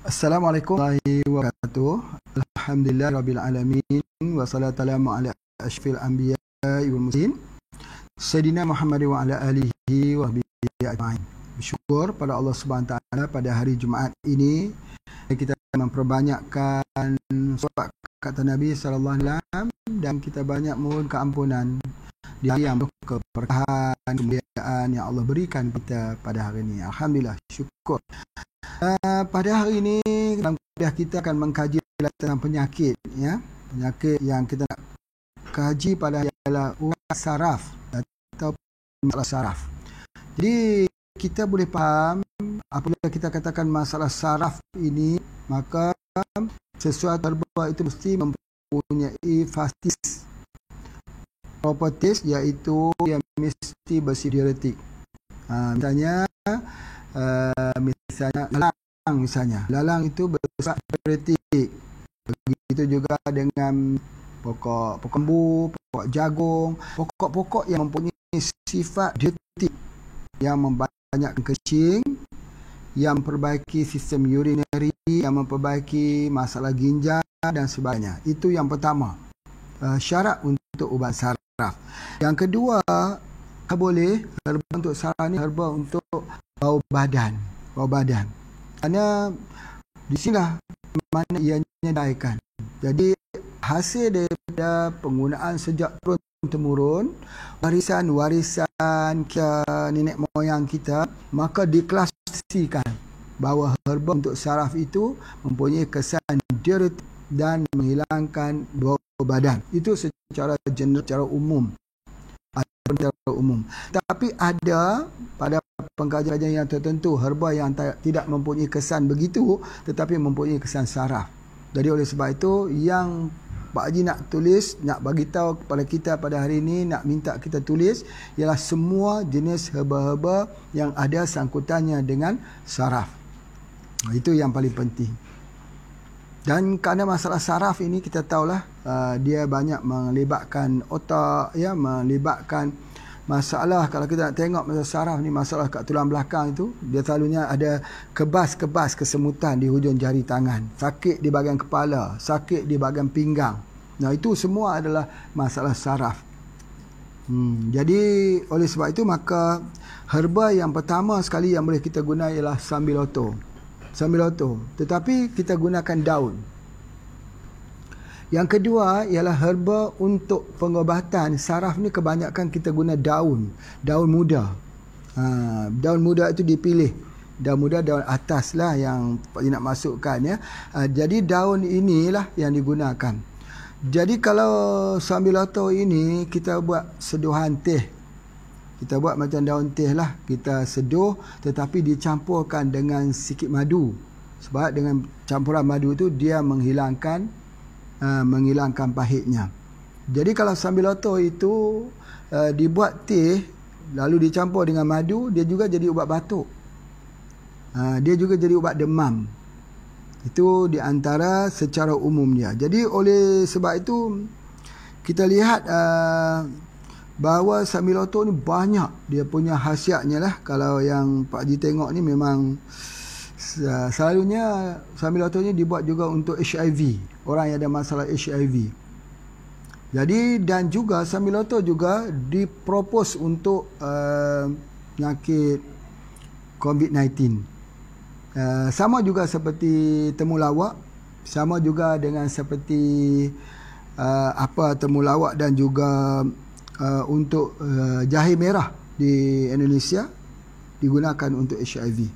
Assalamualaikum warahmatullahi wabarakatuh. Alhamdulillah rabbil alamin wa salatu ala asyrafil anbiya'i wal mursalin Sayyidina Muhammad wa ala alihi wa sahbihi ajma'in. Bersyukur pada Allah Subhanahu wa taala pada hari Jumaat ini kita memperbanyakkan selawat kata Nabi sallallahu alaihi wasallam dan kita banyak mohon keampunan di hari yang penuh keberkahan kemuliaan yang Allah berikan kita pada hari ini. Alhamdulillah, syukur. Pada hari ini dalam kuliah kita akan mengkaji tentang penyakit, ya. Penyakit yang kita nak kaji pada ialah urat saraf atau masalah saraf. Jadi kita boleh faham apabila kita katakan masalah saraf ini, maka sesuatu herba itu mesti mempunyai fastis properties, iaitu dia mesti bersifat diuretik. Misalnya lalang itu bersifat diuretik. Begitu juga dengan pokok bambu, pokok jagung, pokok-pokok yang mempunyai sifat diuretik, yang membanyakkan kencing, yang memperbaiki sistem urinary, yang memperbaiki masalah ginjal dan sebagainya. Itu yang pertama, syarat untuk ubat saraf. Yang kedua, boleh herba untuk saraf ni herba untuk bau badan. Kerana di sinilah mana ianya didaikan. Jadi hasil daripada penggunaan sejak turun-temurun, warisan nenek moyang kita, maka diklasifikasikan bahawa herba untuk saraf itu mempunyai kesan diuretik dan menghilangkan bau badan. Itu secara general, secara umum. Tapi ada pada pengkajian yang tertentu herba yang tidak mempunyai kesan begitu, tetapi mempunyai kesan saraf. Jadi oleh sebab itu yang Pak Haji nak tulis, nak bagi tahu kepada kita pada hari ini, nak minta kita tulis ialah semua jenis herba-herba yang ada sangkutannya dengan saraf. Itu yang paling penting. Dan kerana masalah saraf ini kita tahulah dia banyak melibatkan otak, ya, melibatkan masalah. Kalau kita nak tengok masalah saraf ni, masalah kat tulang belakang itu, dia selalunya ada kebas-kebas kesemutan di hujung jari tangan, sakit di bahagian kepala, sakit di bahagian pinggang. Nah, itu semua adalah masalah saraf. Jadi oleh sebab itu maka herba yang pertama sekali yang boleh kita guna ialah Sambiloto. Tetapi kita gunakan daun. Yang kedua ialah herba untuk pengobatan saraf ni, kebanyakan kita guna daun muda. Daun muda itu dipilih. Daun muda, daun atas lah yang nak masukkan, ya. Jadi daun inilah yang digunakan. Jadi kalau Sambiloto ini kita buat seduhan teh. Kita buat macam daun teh lah, kita seduh tetapi dicampurkan dengan sikit madu. Sebab dengan campuran madu itu dia menghilangkan pahitnya. Jadi kalau Sambiloto itu dibuat teh lalu dicampur dengan madu, dia juga jadi ubat batuk. Dia juga jadi ubat demam. Itu di antara secara umumnya. Jadi oleh sebab itu kita lihat bahawa Sambiloto ni banyak dia punya khasiatnya lah. Kalau yang Pak Haji tengok ni memang selalunya Sambiloto ni dibuat juga untuk HIV, orang yang ada masalah HIV. Jadi dan juga Sambiloto juga dipropos untuk penyakit COVID-19. Sama juga seperti temulawak, sama juga dengan seperti temulawak dan juga untuk jahe merah di Indonesia digunakan untuk HIV.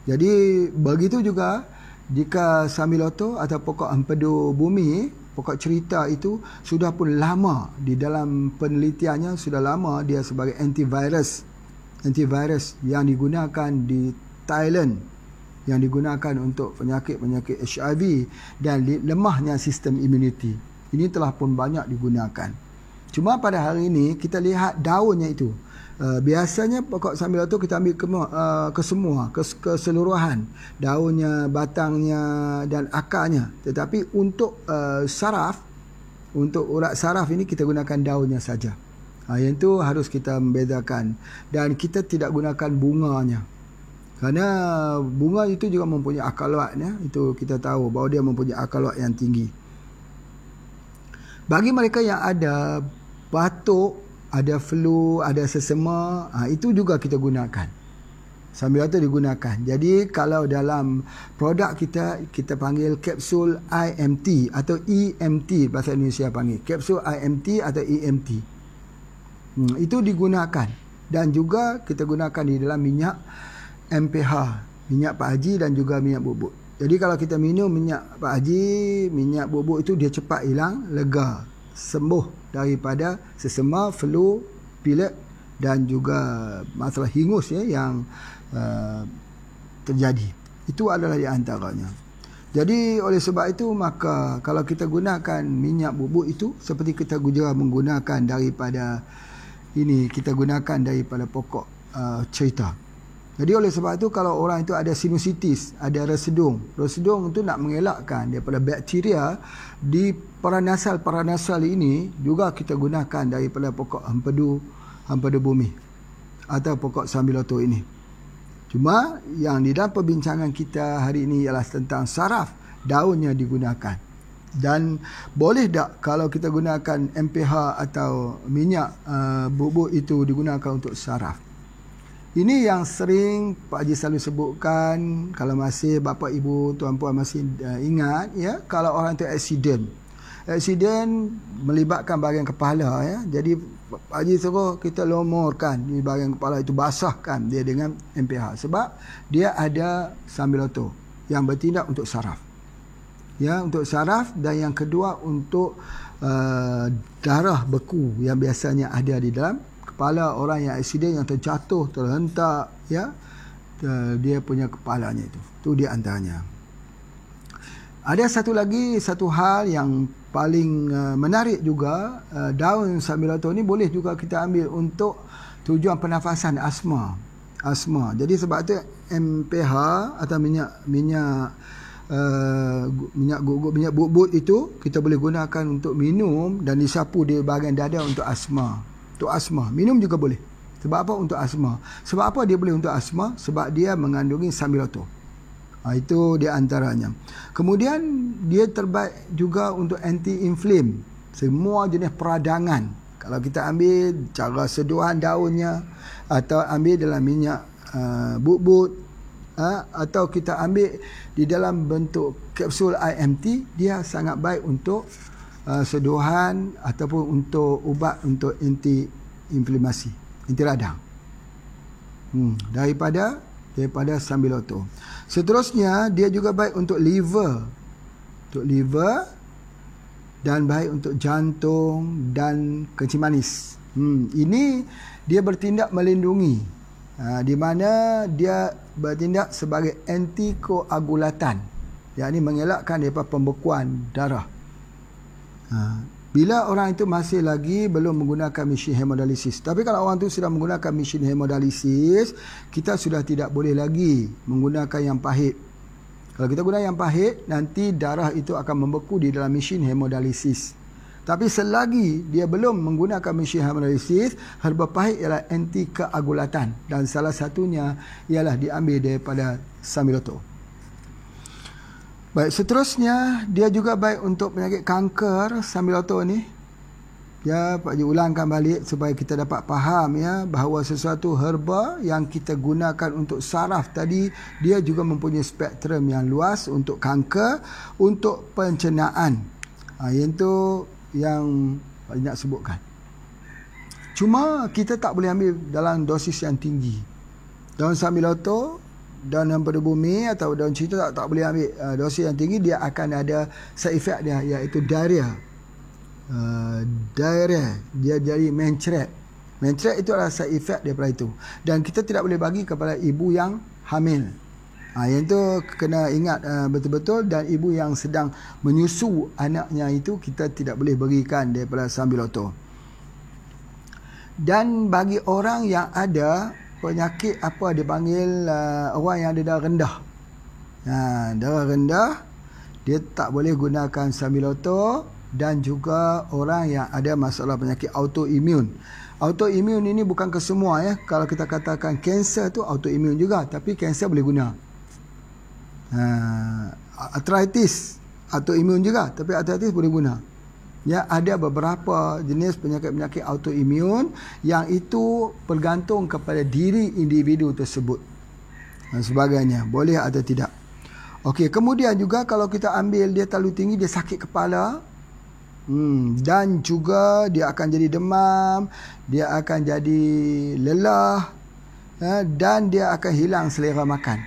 Jadi begitu juga jika Sambiloto atau pokok empedu bumi, pokok cerita itu sudah pun lama di dalam penelitiannya, sudah lama dia sebagai antivirus yang digunakan di Thailand, yang digunakan untuk penyakit-penyakit HIV dan lemahnya sistem imuniti. Ini telah pun banyak digunakan. Cuma pada hari ini kita lihat daunnya itu. Biasanya pokok sambiloto kita ambil keseluruhan, daunnya, batangnya dan akarnya. Tetapi untuk saraf, untuk urat saraf ini kita gunakan daunnya saja. Yang itu harus kita membezakan, dan kita tidak gunakan bunganya. Kerana bunga itu juga mempunyai akar luat, ya. Itu kita tahu bahawa dia mempunyai akar luat yang tinggi. Bagi mereka yang ada batuk, ada flu, ada sesama, itu juga kita gunakan. Sambiloto digunakan. Jadi kalau dalam produk kita panggil kapsul IMT atau EMT, bahasa Indonesia panggil kapsul IMT atau EMT. Itu digunakan, dan juga kita gunakan di dalam minyak MPH, minyak Pak Haji, dan juga minyak bubuk. Jadi kalau kita minum minyak Pak Haji, minyak bubuk itu, dia cepat hilang, lega, sembuh daripada sesama, flu, pilek dan juga masalah hingus, ya, yang terjadi. Itu adalah di antaranya. Jadi oleh sebab itu, maka kalau kita gunakan minyak bubuk itu seperti kita juga menggunakan daripada ini, kita gunakan daripada pokok cerita. Jadi oleh sebab itu, kalau orang itu ada sinusitis, ada resedung itu nak mengelakkan daripada bakteria di paranasal ini, juga kita gunakan daripada pokok hempedu bumi atau pokok sambiloto ini. Cuma yang di dalam perbincangan kita hari ini ialah tentang saraf, daunnya digunakan. Dan boleh tak kalau kita gunakan MPH atau minyak bubuk itu digunakan untuk saraf? Ini yang sering Pak Haji selalu sebutkan. Kalau masih bapa ibu, tuan puan masih ingat, ya, kalau orang itu aksiden melibatkan bahagian kepala, ya. Jadi Pak Haji suruh kita lomorkan di bahagian kepala itu, basahkan dia dengan MPH, sebab dia ada sambiloto yang bertindak untuk saraf. Ya, untuk saraf, dan yang kedua untuk darah beku yang biasanya ada di dalam kepala orang yang aksiden, yang terjatuh, terhentak, ya, dia punya kepalanya itu di antaranya. Ada satu hal yang paling menarik juga, daun sambiloto ni boleh juga kita ambil untuk tujuan pernafasan, asma. Jadi sebab tu MPH atau minyak bubuk itu kita boleh gunakan untuk minum dan disapu di bahagian dada untuk asma. Untuk asma, minum juga boleh. Sebab apa? Untuk asma. Sebab apa dia boleh untuk asma? Sebab dia mengandungi sambiloto. Itu di antaranya. Kemudian dia terbaik juga untuk anti-inflam, semua jenis peradangan. Kalau kita ambil cara seduhan daunnya, atau ambil dalam minyak bubuk, atau kita ambil di dalam bentuk kapsul IMT, dia sangat baik untuk seduhan ataupun untuk ubat untuk anti-inflamasi, anti radang, daripada sambiloto. Seterusnya, dia juga baik untuk liver, dan baik untuk jantung dan kencing manis. Ini dia bertindak melindungi, di mana dia bertindak sebagai antikoagulatan, yakni mengelakkan daripada pembekuan darah. Bila orang itu masih lagi belum menggunakan mesin hemodialisis. Tapi kalau orang itu sudah menggunakan mesin hemodialisis, kita sudah tidak boleh lagi menggunakan yang pahit. Kalau kita guna yang pahit, nanti darah itu akan membeku di dalam mesin hemodialisis. Tapi selagi dia belum menggunakan mesin hemodialisis, herba pahit ialah antikoagulatan, dan salah satunya ialah diambil daripada sambiloto. Baik, seterusnya dia juga baik untuk penyakit kanker, sambiloto ni. Ya, Pak Haji ulangkan balik supaya kita dapat faham, ya, bahawa sesuatu herba yang kita gunakan untuk saraf tadi, dia juga mempunyai spektrum yang luas untuk kanker, untuk pencernaan. Itu yang Pak Haji nak sebutkan. Cuma kita tak boleh ambil dalam dosis yang tinggi. Daun sambiloto, daun hempedu bumi atau daun cerita tak boleh ambil dosis yang tinggi. Dia akan ada side effect dia, iaitu diarrhea. Dia jadi mencret. Mencret itu adalah side effect daripada itu, dan kita tidak boleh bagi kepada ibu yang hamil. Yang itu kena ingat betul-betul. Dan ibu yang sedang menyusu anaknya itu, kita tidak boleh berikan daripada sambiloto. Dan bagi orang yang ada penyakit apa dipanggil orang yang ada darah rendah. Darah rendah, dia tak boleh gunakan Sambiloto, dan juga orang yang ada masalah penyakit autoimun. Autoimun ini bukan kesemua ya. Kalau kita katakan kanser tu autoimun juga, tapi kanser boleh guna. Arthritis autoimun juga, tapi arthritis boleh guna. Ya, ada beberapa jenis penyakit-penyakit autoimun yang itu bergantung kepada diri individu tersebut dan sebagainya, boleh atau tidak. Okey, kemudian juga kalau kita ambil dia terlalu tinggi, dia sakit kepala, dan juga dia akan jadi demam, dia akan jadi lelah, dan dia akan hilang selera makan.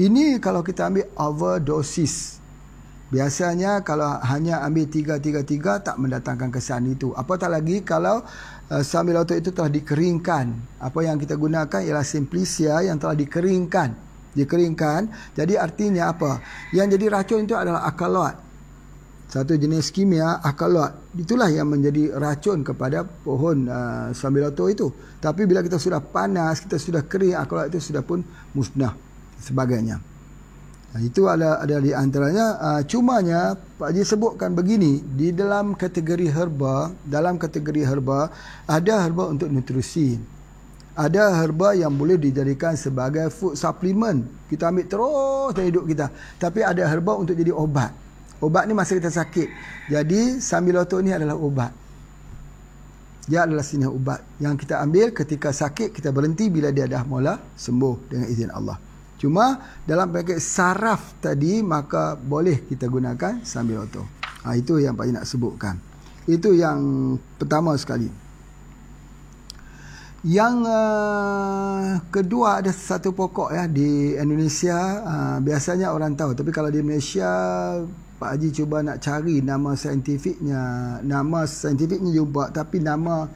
Ini kalau kita ambil overdosis. Biasanya kalau hanya ambil 3-3-3 tak mendatangkan kesan itu. Apatah lagi kalau Sambiloto itu telah dikeringkan. Apa yang kita gunakan ialah Simplicia yang telah dikeringkan. Jadi artinya apa? Yang jadi racun itu adalah akaloat. Satu jenis kimia, akaloat. Itulah yang menjadi racun kepada pohon Sambiloto itu. Tapi bila kita sudah panas, kita sudah kering, akaloat itu sudah pun musnah sebagainya. Itu ada di antaranya. Cumanya Pak Haji sebutkan begini, di dalam kategori herba, ada herba untuk nutrisi. Ada herba yang boleh dijadikan sebagai food supplement. Kita ambil terus dalam hidup kita. Tapi ada herba untuk jadi obat. Obat ni masa kita sakit. Jadi Sambiloto ni adalah obat. Dia adalah jenis ubat yang kita ambil ketika sakit, kita berhenti bila dia dah mula sembuh dengan izin Allah. Cuma dalam paket saraf tadi, maka boleh kita gunakan Sambiloto. Itu yang Pak Haji nak sebutkan. Itu yang pertama sekali. Yang kedua, ada satu pokok ya di Indonesia, biasanya orang tahu, tapi kalau di Malaysia Pak Haji cuba nak cari nama saintifiknya jumpa, tapi nama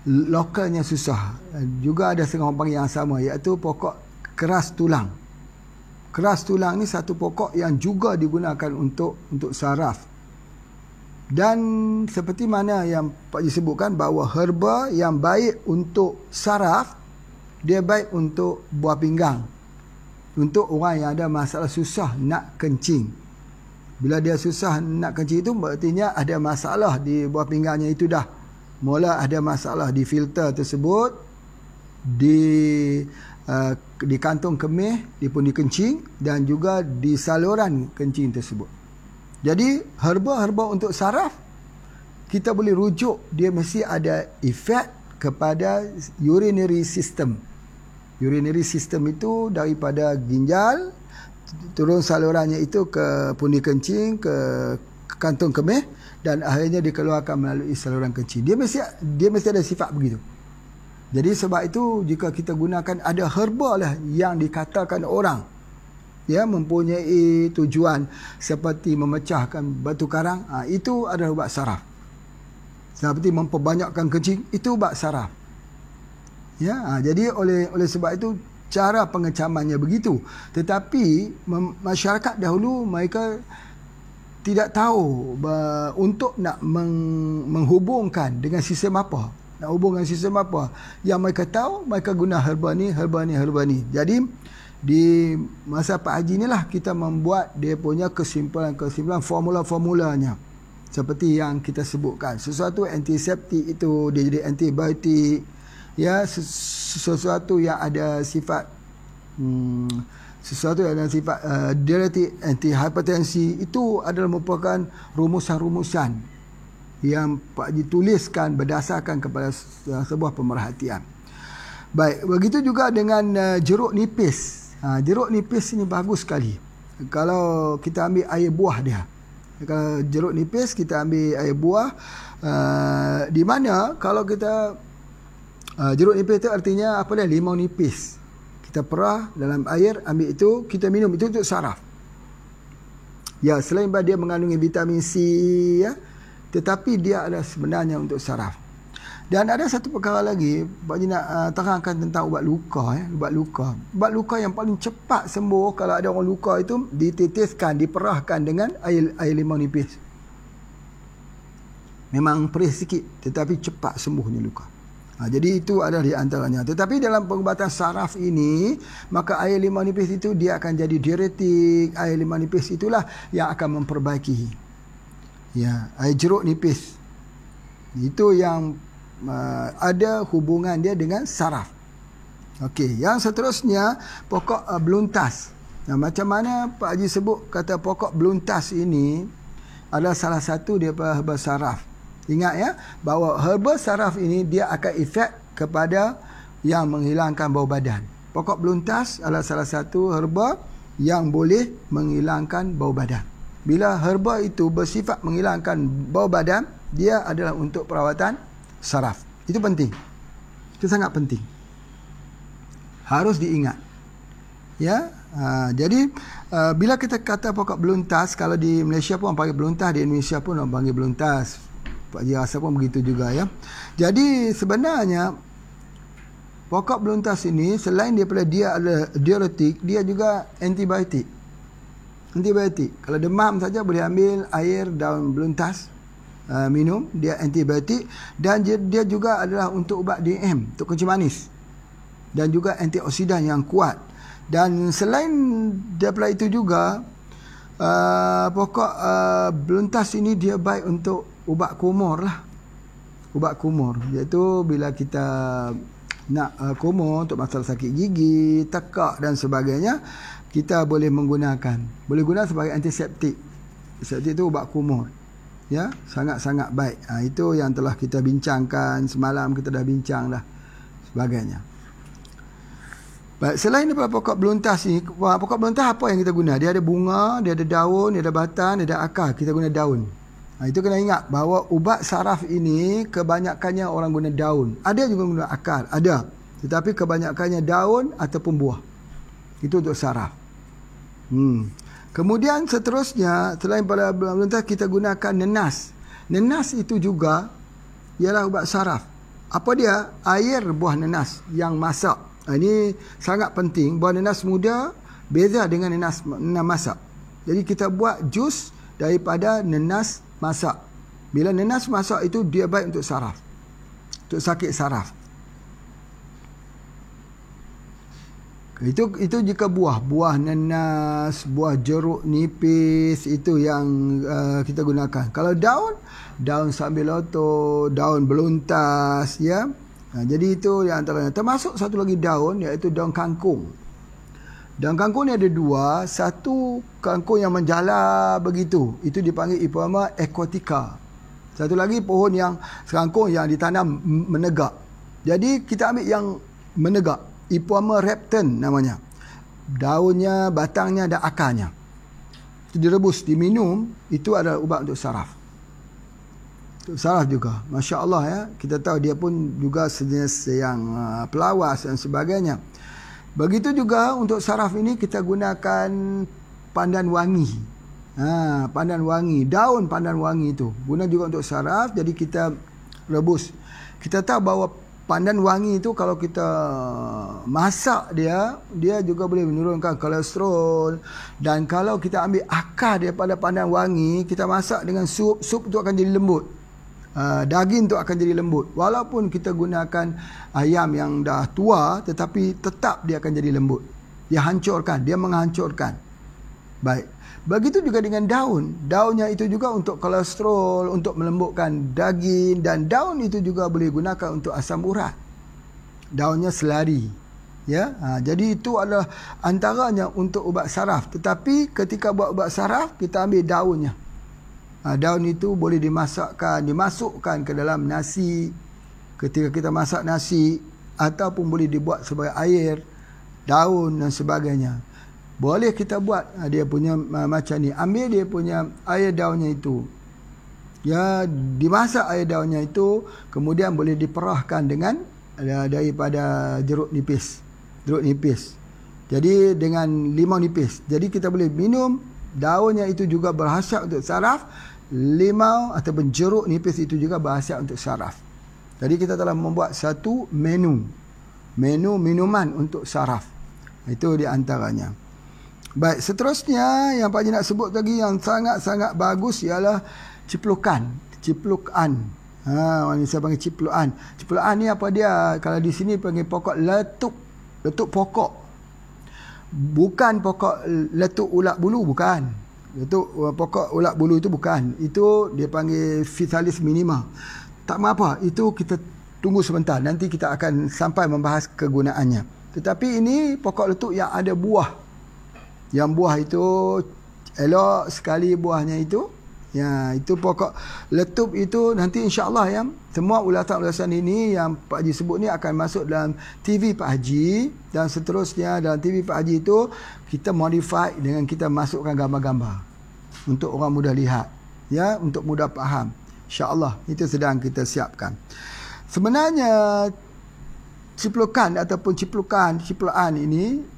lokalnya susah. Juga ada setengah orang panggil yang sama, iaitu pokok keras tulang. Keras tulang ni satu pokok yang juga digunakan untuk saraf. Dan seperti mana yang Pak Haji sebutkan, bahawa herba yang baik untuk saraf, dia baik untuk buah pinggang. Untuk orang yang ada masalah susah nak kencing. Bila dia susah nak kencing itu, berartinya ada masalah di buah pinggangnya itu dah. Mula ada masalah di filter tersebut, di kantung kemih, dia pun dikencing, dan juga di saluran kencing tersebut. Jadi herba-herba untuk saraf, kita boleh rujuk dia mesti ada efek kepada urinary system. Urinary system itu daripada ginjal turun salurannya itu ke pundi kencing, ke kantung kemih, dan akhirnya dikeluarkan melalui saluran kencing. Dia mesti ada sifat begitu. Jadi sebab itu jika kita gunakan, ada herba lah yang dikatakan orang ya mempunyai tujuan seperti memecahkan batu karang, itu adalah ubat saraf. Seperti memperbanyakkan kencing, itu ubat saraf. Ya, jadi oleh sebab itu cara pengecamannya begitu. Tetapi masyarakat dahulu mereka tidak tahu untuk nak menghubungkan dengan sistem apa. Nak hubung dengan sistem apa. Yang mereka tahu, mereka guna herba ni. Jadi di masa Pak Haji ni lah kita membuat dia punya kesimpulan, formula-formulanya. Seperti yang kita sebutkan. Sesuatu antiseptik itu dia jadi antibiotik. Ya, sesuatu yang ada sifat diuretik, antihipertensi, itu adalah merupakan rumusan-rumusan yang Pak Haji tuliskan berdasarkan kepada sebuah pemerhatian. Baik, begitu juga dengan jeruk nipis. Jeruk nipis ini bagus sekali. Kalau kita ambil air buah dia. Kalau jeruk nipis kita ambil air buah, di mana kalau kita jeruk nipis itu artinya apa dia? Limau nipis. Kita perah dalam air, ambil itu, kita minum, itu untuk saraf. Ya, selain dia mengandungi vitamin C ya, tetapi dia adalah sebenarnya untuk saraf. Dan ada satu perkara lagi, Pak Haji nak terangkan tentang ubat luka. Ubat luka yang paling cepat sembuh kalau ada orang luka itu dititiskan, diperahkan dengan air limau nipis. Memang perih sikit, tetapi cepat sembuhnya luka. Jadi itu adalah di antaranya. Tetapi dalam pengubatan saraf ini, maka air limau nipis itu dia akan jadi diuretik. Air limau nipis itulah yang akan memperbaiki. Ya, air jeruk nipis itu yang ada hubungan dia dengan saraf. Okey, yang seterusnya pokok beluntas. Macam mana Pak Haji sebut kata pokok beluntas ini adalah salah satu daripada herba saraf. Ingat ya, bahawa herba saraf ini dia akan efek kepada yang menghilangkan bau badan. Pokok beluntas adalah salah satu herba yang boleh menghilangkan bau badan. Bila herba itu bersifat menghilangkan bau badan, dia adalah untuk perawatan saraf. Itu penting. Itu sangat penting. Harus diingat. Ya, jadi bila kita kata pokok beluntas, kalau di Malaysia pun orang panggil beluntas, di Indonesia pun orang panggil beluntas. Pak Haji rasa pun begitu juga ya. Jadi sebenarnya pokok beluntas ini selain daripada dia ada diuretik, dia juga antibiotik. Antibiotik. Kalau demam saja boleh ambil air daun beluntas, minum, dia antibiotik, dan dia juga adalah untuk ubat DM, untuk kencing manis, dan juga antioksidan yang kuat. Dan selain daripada itu juga pokok beluntas ini dia baik untuk ubat kumur lah. Ubat kumur, iaitu bila kita nak kumur untuk masalah sakit gigi, tekak dan sebagainya, kita boleh menggunakan. Boleh guna sebagai antiseptik. Antiseptik itu ubat kumur. Ya, sangat-sangat baik. Itu yang telah kita bincangkan semalam, kita dah bincang dah sebagainya. Baik, selain daripada pokok beluntas ni, pokok beluntas apa yang kita guna? Dia ada bunga, dia ada daun, dia ada batang, dia ada akar. Kita guna daun. Itu kena ingat bahawa ubat saraf ini kebanyakannya orang guna daun. Ada juga guna akar, ada. Tetapi kebanyakannya daun ataupun buah. Itu untuk saraf. Kemudian seterusnya, selain pada beluntas, kita gunakan nenas. Nenas itu juga ialah ubat saraf. Apa dia? Air buah nenas yang masak. Ini sangat penting. Buah nenas muda beza dengan nenas masak. Jadi kita buat jus daripada nenas masak. Bila nenas masak itu dia baik untuk saraf, untuk sakit saraf. Itu jika buah nenas, buah jeruk nipis, itu yang kita gunakan. Kalau daun sambiloto, daun beluntas, ya. Jadi itu yang antaranya. Termasuk satu lagi daun, iaitu daun kangkung. Daun kangkung ni ada dua. Satu kangkung yang menjala begitu, itu dipanggil Ipomoea aquatica. Satu lagi pohon yang kangkung yang ditanam menegak. Jadi kita ambil yang menegak, Ipomoea repten namanya. Daunnya, batangnya dan akarnya. Itu direbus, diminum, itu adalah ubat untuk saraf. Untuk saraf juga. Masya Allah ya. Kita tahu dia pun juga sejenis yang pelawas dan sebagainya. Begitu juga untuk saraf ini kita gunakan pandan wangi. Pandan wangi, daun pandan wangi itu guna juga untuk saraf. Jadi kita rebus. Kita tahu bahawa pandan wangi itu kalau kita masak dia juga boleh menurunkan kolesterol. Dan kalau kita ambil akar daripada pandan wangi, kita masak dengan sup itu akan jadi lembut. Daging tu akan jadi lembut. Walaupun kita gunakan ayam yang dah tua, tetapi tetap dia akan jadi lembut. Dia menghancurkan. Baik. Begitu juga dengan daun. Daunnya itu juga untuk kolesterol, untuk melembutkan daging, dan daun itu juga boleh gunakan untuk asam urat. Daunnya selari. Ya, jadi itu adalah antaranya untuk ubat saraf. Tetapi ketika buat ubat saraf, kita ambil daunnya. Daun itu boleh dimasukkan ke dalam nasi ketika kita masak nasi, ataupun boleh dibuat sebagai air, daun dan sebagainya. Boleh kita buat dia punya macam ni. Ambil dia punya air daunnya itu. Ya, dimasak air daunnya itu, kemudian boleh diperahkan dengan daripada jeruk nipis. Jadi dengan limau nipis. Jadi kita boleh minum. Daunnya itu juga berkhasiat untuk saraf. Limau ataupun jeruk nipis itu juga berkhasiat untuk saraf. Jadi kita telah membuat satu menu minuman untuk saraf. Itu di antaranya. Baik, seterusnya yang Pak Haji nak sebut lagi yang sangat-sangat bagus ialah ciplukan. Ini saya panggil cipluan. Cipluan ni apa dia? Kalau di sini panggil pokok letup. Letup pokok. Bukan pokok letup ulat bulu, bukan. Letup pokok ulat bulu itu bukan. Itu dia panggil Physalis minima. Tak apa, itu kita tunggu sebentar. Nanti kita akan sampai membahas kegunaannya. Tetapi ini pokok letup yang ada buah. Yang buah itu elok sekali buahnya itu. Ya, itu pokok letup itu nanti insya-Allah ya. Semua ulasan-ulasan ini yang Pak Haji sebut ni akan masuk dalam TV Pak Haji dan seterusnya dalam TV Pak Haji itu kita modify dengan kita masukkan gambar-gambar untuk orang mudah lihat, ya, untuk mudah faham. Insya-Allah itu sedang kita siapkan. Sebenarnya ciplukan ataupun cipluan ini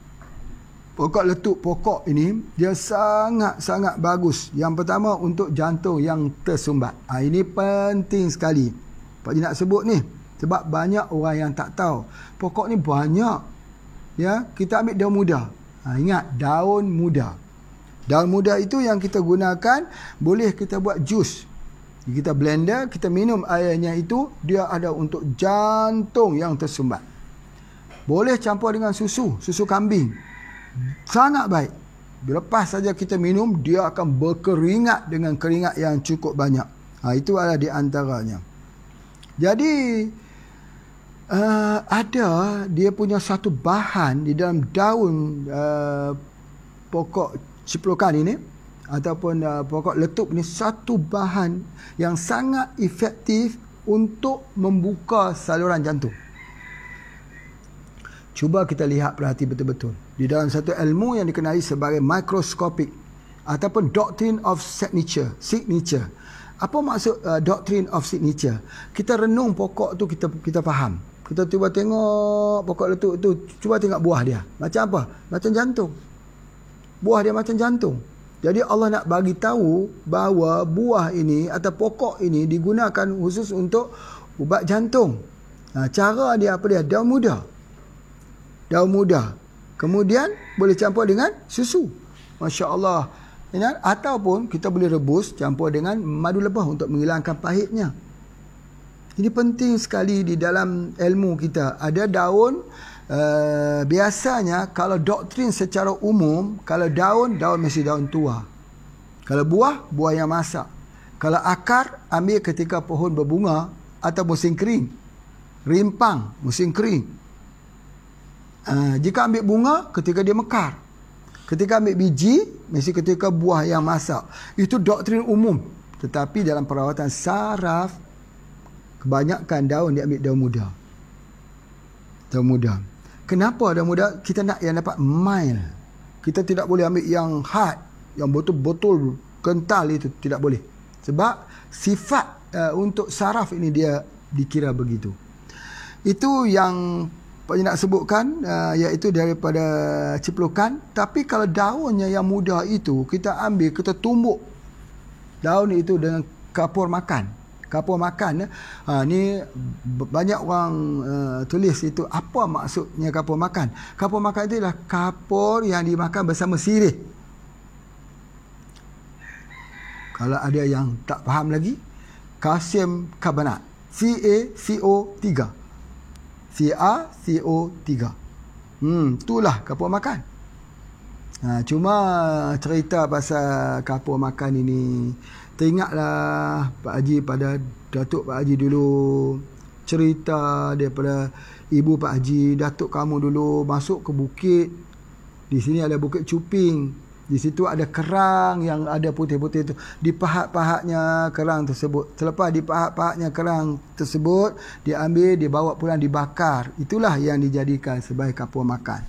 pokok letup pokok ini dia sangat-sangat bagus. Yang pertama untuk jantung yang tersumbat. Ini penting sekali. Pak Haji nak sebut ni sebab banyak orang yang tak tahu. Pokok ni banyak. Ya, kita ambil daun muda. Ingat daun muda. Daun muda itu yang kita gunakan boleh kita buat jus. Kita blender, kita minum airnya itu, dia ada untuk jantung yang tersumbat. Boleh campur dengan susu kambing. Sangat baik. Lepas saja kita minum, dia akan berkeringat dengan keringat yang cukup banyak. Itu adalah di antaranya. Jadi ada dia punya satu bahan di dalam daun pokok ciplukan ini ataupun pokok letup ni, satu bahan yang sangat efektif untuk membuka saluran jantung. Cuba kita lihat, perhati betul-betul. Di dalam satu ilmu yang dikenali sebagai microscopic ataupun doctrine of signature. Apa maksud doctrine of signature? Kita renung pokok tu, kita faham. Kita cuba tengok pokok letup tu, cuba tengok buah dia. Macam apa? Macam jantung. Buah dia macam jantung. Jadi Allah nak bagi tahu bahawa buah ini atau pokok ini digunakan khusus untuk ubat jantung. Cara dia apa dia? Daun muda. Kemudian boleh campur dengan susu. Masya Allah. Ataupun kita boleh rebus campur dengan madu lebah untuk menghilangkan pahitnya. Ini penting sekali di dalam ilmu kita. Ada daun, biasanya kalau doktrin secara umum, kalau daun mesti daun tua. Kalau buah yang masak. Kalau akar, ambil ketika pohon berbunga atau musim kering. Rimpang, musim kering. Jika ambil bunga, ketika dia mekar. Ketika ambil biji, mesti ketika buah yang masak. Itu doktrin umum. Tetapi dalam perawatan saraf, kebanyakan daun dia ambil daun muda. Kenapa daun muda? Kita nak yang dapat mild. Kita tidak boleh ambil yang hard, yang betul-betul kental, itu tidak boleh. Sebab sifat untuk saraf ini dia dikira begitu. Itu yang Pak Haji nak sebutkan, iaitu daripada ciplukan. Tapi kalau daunnya yang muda itu, kita ambil, kita tumbuk daun itu dengan kapur makan. Kapur makan, ni banyak orang tulis itu, apa maksudnya kapur makan? Kapur makan itu adalah kapur yang dimakan bersama sirih. Kalau ada yang tak faham lagi, kalsium karbonat, CaCO3. CaCO3. Itulah kapur makan. Cuma cerita pasal kapur makan ini, teringatlah Pak Haji pada Datuk Pak Haji dulu, cerita daripada ibu Pak Haji, Datuk kamu dulu masuk ke bukit. Di sini ada Bukit Cuping. Di situ ada kerang yang ada putih-putih itu. Dipahat-pahatnya kerang tersebut. Selepas dipahat-pahatnya kerang tersebut, diambil, dibawa pulang, dibakar. Itulah yang dijadikan sebagai kapur makan.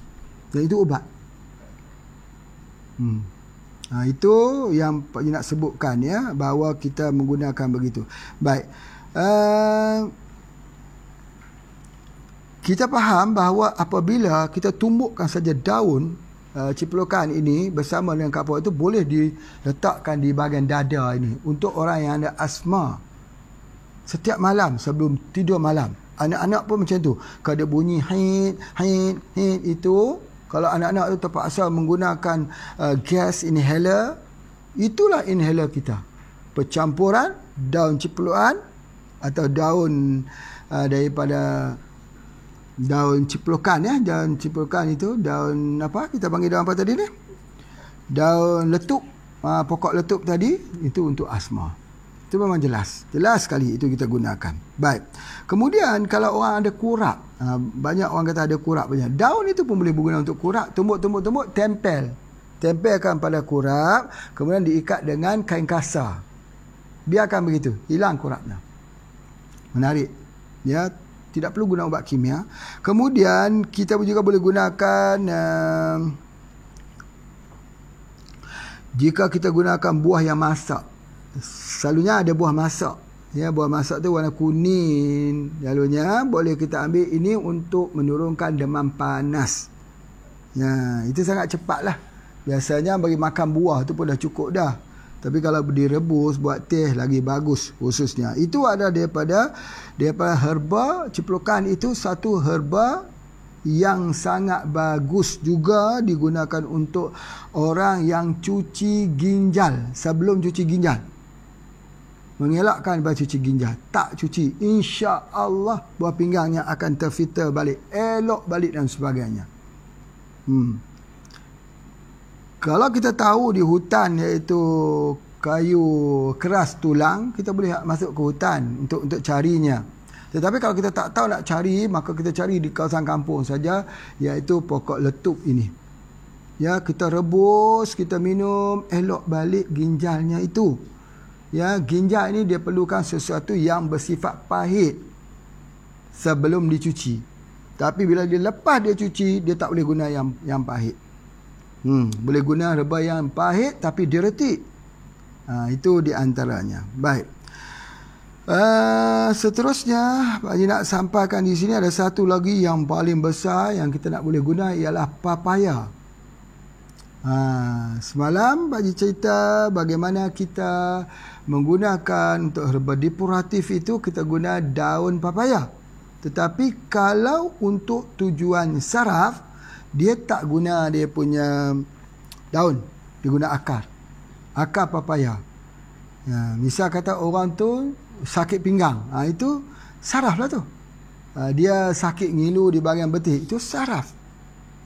Dan itu ubat. Itu yang Pak Haji nak sebutkan, ya, bahawa kita menggunakan begitu. Baik. Kita faham bahawa apabila kita tumbukkan saja daun ciplukan ini bersama dengan kapur itu, boleh diletakkan di bahagian dada ini untuk orang yang ada asma. Setiap malam sebelum tidur malam, anak-anak pun macam tu. Kalau dia bunyi hit itu, kalau anak-anak itu terpaksa menggunakan gas inhaler, itulah inhaler kita. Percampuran daun cipluan atau daun daripada daun ciplukan ya, daun ciplukan itu daun apa kita panggil daun apa tadi ni? Daun letup, pokok letup tadi itu untuk asma. Itu memang jelas sekali itu kita gunakan. Baik. Kemudian kalau orang ada kurak, banyak orang kata ada kurak banyak. Daun itu pun boleh berguna untuk kurak, tumbuk tempelkan pada kurak, kemudian diikat dengan kain kasar. Biarkan begitu, hilang kuraknya. Menarik. Ya, tidak perlu guna ubat kimia. Kemudian kita juga boleh gunakan jika kita gunakan buah yang masak. Selalunya ada buah masak. Ya, buah masak tu warna kuning. Selalunya boleh kita ambil ini untuk menurunkan demam panas. Ya, itu sangat cepatlah. Biasanya bagi makan buah tu pun dah cukup dah. Tapi kalau direbus buat teh lagi bagus khususnya. Itu ada daripada herba ciplukan, itu satu herba yang sangat bagus, juga digunakan untuk orang yang cuci ginjal sebelum cuci ginjal. Mengelakkan daripada cuci ginjal, tak cuci, insya-Allah buah pinggangnya akan terfilter balik, elok balik dan sebagainya. Kalau kita tahu di hutan iaitu kayu keras tulang, kita boleh masuk ke hutan untuk carinya. Tetapi kalau kita tak tahu nak cari, maka kita cari di kawasan kampung saja, iaitu pokok letup ini. Ya, kita rebus, kita minum, elok balik ginjalnya itu. Ya, ginjal ini dia perlukan sesuatu yang bersifat pahit sebelum dicuci. Tapi bila dia lepas dia cuci, dia tak boleh guna yang pahit. Boleh guna herba yang pahit tapi diretik. Itu di antaranya. Baik. Seterusnya, Pak Haji nak sampaikan di sini ada satu lagi yang paling besar yang kita nak boleh guna, ialah papaya. Semalam Pak Haji cerita bagaimana kita menggunakan untuk herba depuratif itu, kita guna daun papaya. Tetapi kalau untuk tujuan saraf, dia tak guna dia punya daun, dia guna akar papaya. Misal kata orang tu sakit pinggang, itu saraf lah tu. Dia sakit ngilu di bahagian betis, itu saraf.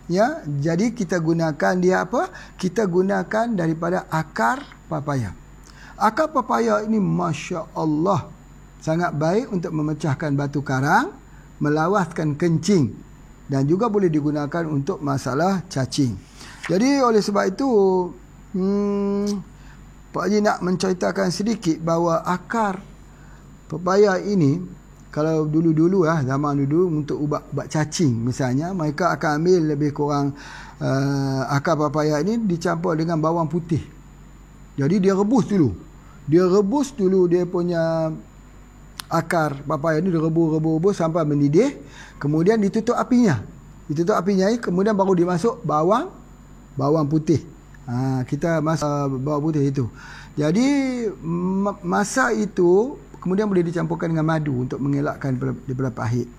Ya, jadi kita gunakan dia apa? Kita gunakan daripada akar papaya. Akar papaya ini Masya Allah sangat baik untuk memecahkan batu karang, melawaskan kencing, dan juga boleh digunakan untuk masalah cacing. Jadi oleh sebab itu Pak Haji nak menceritakan sedikit bahawa akar papaya ini, kalau dulu-dulu zaman dulu untuk ubat cacing misalnya, mereka akan ambil lebih kurang akar papaya ini dicampur dengan bawang putih. Jadi dia rebus dulu dia punya akar papaya ini, direbus sampai mendidih, kemudian ditutup apinya, kemudian baru dimasuk bawang putih. Kita masak bawang putih itu. Jadi masak itu kemudian boleh dicampurkan dengan madu untuk mengelakkan daripada pahit.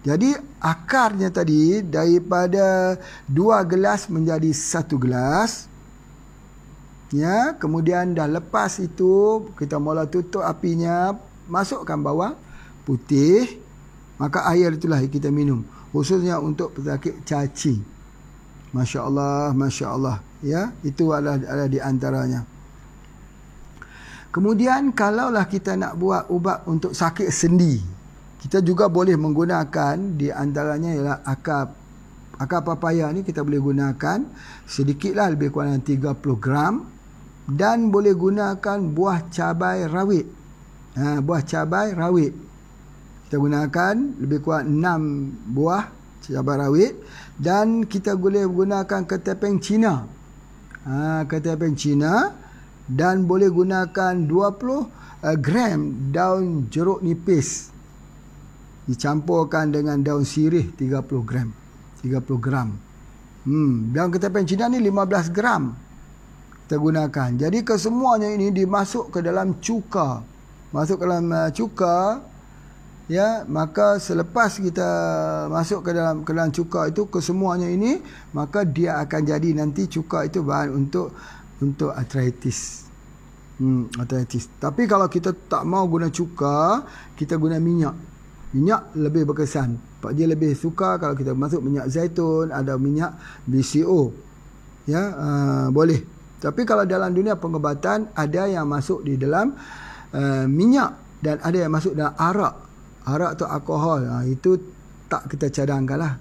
Jadi akarnya tadi daripada 2 gelas menjadi 1 gelas. Ya, kemudian dah lepas itu kita mula tutup apinya, masukkan bawang putih, maka air itulah yang kita minum, khususnya untuk pesakit cacing. Masya Allah. Ya, itu adalah di antaranya. Kemudian kalaulah kita nak buat ubat untuk sakit sendi, kita juga boleh menggunakan, di antaranya ialah akar papaya ni kita boleh gunakan sedikitlah, lebih kurang 30 gram, dan boleh gunakan buah cabai rawit. Buah cabai rawit kita gunakan lebih kurang 6 buah cabai rawit, dan kita boleh gunakan ketepeng Cina. Ketepeng Cina, dan boleh gunakan 20 gram daun jeruk nipis dicampurkan dengan daun sirih 30 gram. Daun ketepeng Cina ni 15 gram kita gunakan. Jadi kesemuanya ini dimasuk ke dalam cuka. Ya, maka selepas kita masuk ke dalam cuka itu, kesemuanya ini, maka dia akan jadi nanti cuka itu bahan untuk arthritis. Arthritis. Tapi kalau kita tak mau guna cuka, kita guna minyak. Minyak lebih berkesan. Pak Ji lebih suka kalau kita masuk minyak zaitun, ada minyak BCO. Ya, boleh. Tapi kalau dalam dunia pengobatan ada yang masuk di dalam minyak dan ada yang masuk dalam arak. Arak tu alkohol. Itu tak kita cadangkanlah.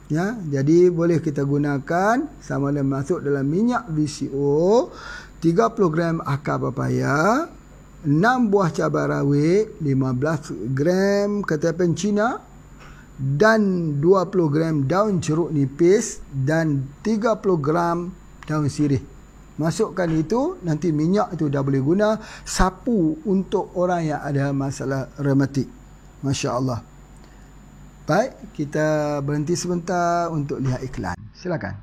Ya, jadi boleh kita gunakan sama ada masuk dalam minyak BCO, 30 gram akar papaya, 6 buah cabai rawit, 15 gram ketepen Cina dan 20 gram daun jeruk nipis dan 30 gram daun sirih. Masukkan itu, nanti minyak itu dah boleh guna sapu untuk orang yang ada masalah reumatik. Masya Allah. Baik, kita berhenti sebentar untuk lihat iklan. Silakan.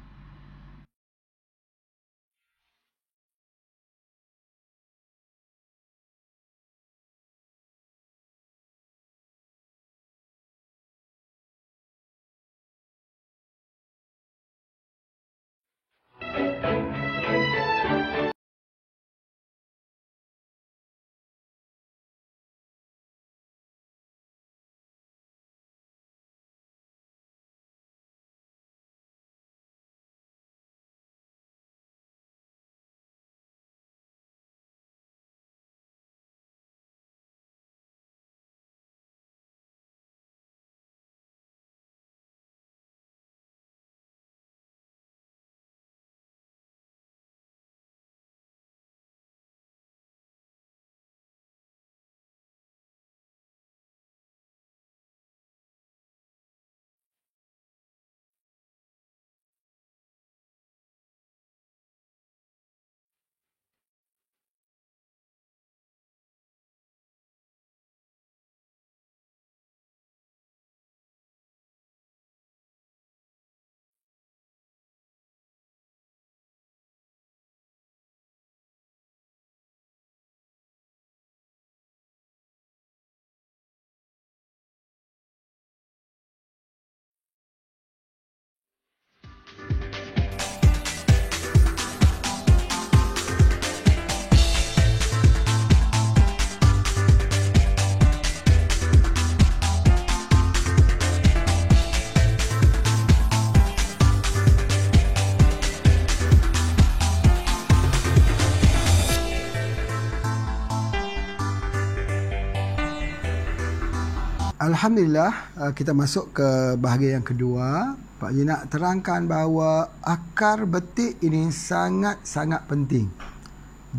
Alhamdulillah, kita masuk ke bahagian yang kedua. Pak Ji nak terangkan bahawa akar betik ini sangat-sangat penting.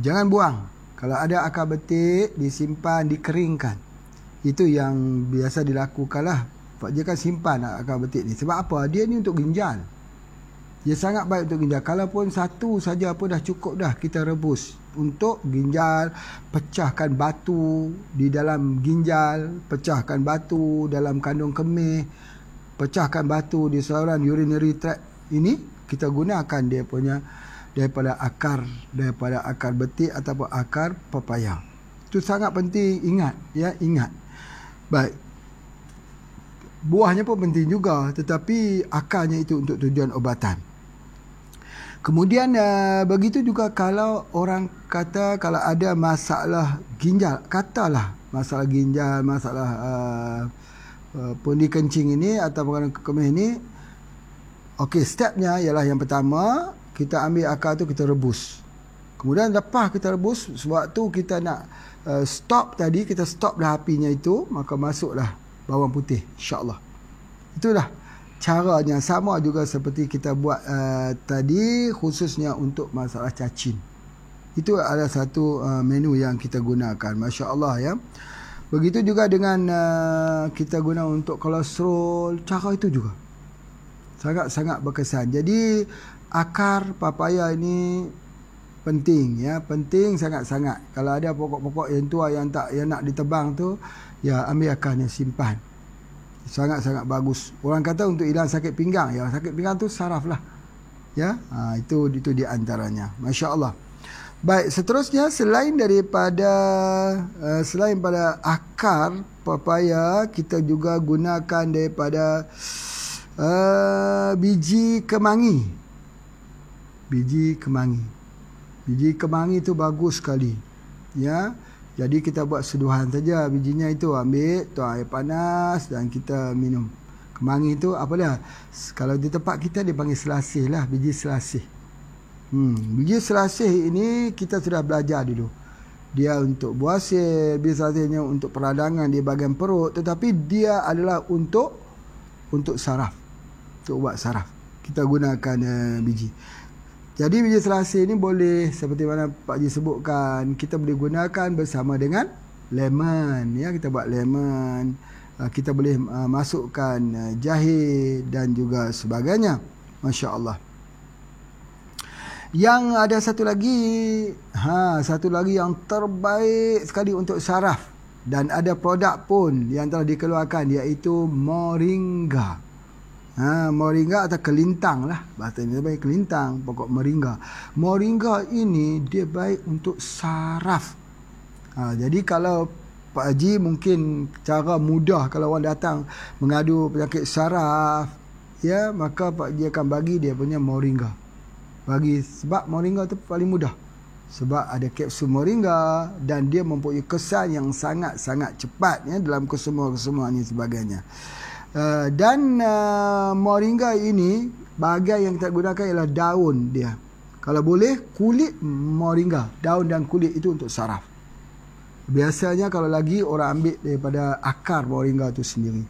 Jangan buang. Kalau ada akar betik, disimpan, dikeringkan. Itu yang biasa dilakukanlah. Pak Ji kan simpan akar betik ni. Sebab apa? Dia ni untuk ginjal. Dia sangat baik untuk ginjal. Kalaupun satu saja pun dah cukup dah kita rebus. Untuk ginjal, pecahkan batu di dalam ginjal, pecahkan batu dalam kandung kemih, pecahkan batu di saluran urinary tract. Ini kita gunakan dia punya daripada akar betik ataupun akar pepaya. Itu sangat penting, ingat ya, ingat. Baik. Buahnya pun penting juga, tetapi akarnya itu untuk tujuan ubatan. Kemudian begitu juga kalau orang kata kalau ada masalah ginjal, katalah masalah ginjal, masalah pundi kencing ini atau kemih ini. Okey, stepnya ialah yang pertama, kita ambil akar tu kita rebus. Kemudian lepas kita rebus, sebab tu kita nak stop tadi, kita stop dah apinya itu, maka masuklah bawang putih, insya-Allah. Itulah caranya, sama juga seperti kita buat tadi, khususnya untuk masalah cacing. Itu adalah satu menu yang kita gunakan. Masya Allah ya. Begitu juga dengan kita guna untuk kolesterol, cara itu juga sangat-sangat berkesan. Jadi akar papaya ini penting ya, penting sangat-sangat. Kalau ada pokok-pokok yang tua yang nak ditebang tu, ya ambil akarnya, simpan. Sangat-sangat bagus. Orang kata untuk hilang sakit pinggang, ya sakit pinggang tu saraf lah. Ya, itu di antaranya. Masya Allah. Baik, seterusnya selain pada akar papaya, kita juga gunakan daripada biji kemangi. Biji kemangi. Biji kemangi tu bagus sekali. Ya. Jadi kita buat seduhan saja bijinya itu, ambil tuang air panas dan kita minum. Kemangi itu apa dia? Kalau di tempat kita dia panggil selasih lah, biji selasih. Biji selasih ini kita sudah belajar dulu. Dia untuk buasil, biji selasihnya untuk peradangan di bahagian perut, tetapi dia adalah untuk saraf. Untuk ubat saraf. Kita gunakan biji. Jadi biji selasih ini boleh seperti mana Pak Haji sebutkan, kita boleh gunakan bersama dengan lemon, ya, kita buat lemon, kita boleh masukkan jahe dan juga sebagainya. Masya-Allah. Yang ada satu lagi yang terbaik sekali untuk saraf dan ada produk pun yang telah dikeluarkan, iaitu moringa. Moringa atau kelintang lah, bahasa ini baik, kelintang, pokok moringa. Moringa ini dia baik untuk saraf. Jadi kalau Pak Haji mungkin cara mudah kalau orang datang mengadu penyakit saraf, ya, maka Pak Haji akan bagi dia punya moringa. Sebab moringa tu paling mudah. Sebab ada kapsul moringa dan dia mempunyai kesan yang sangat-sangat cepat, ya, dalam kesemua-kesemua ni sebagainya. Dan moringa ini bahagian yang kita gunakan ialah daun dia. Kalau boleh kulit moringa, daun dan kulit itu untuk saraf. Biasanya kalau lagi orang ambil daripada akar moringa itu sendiri.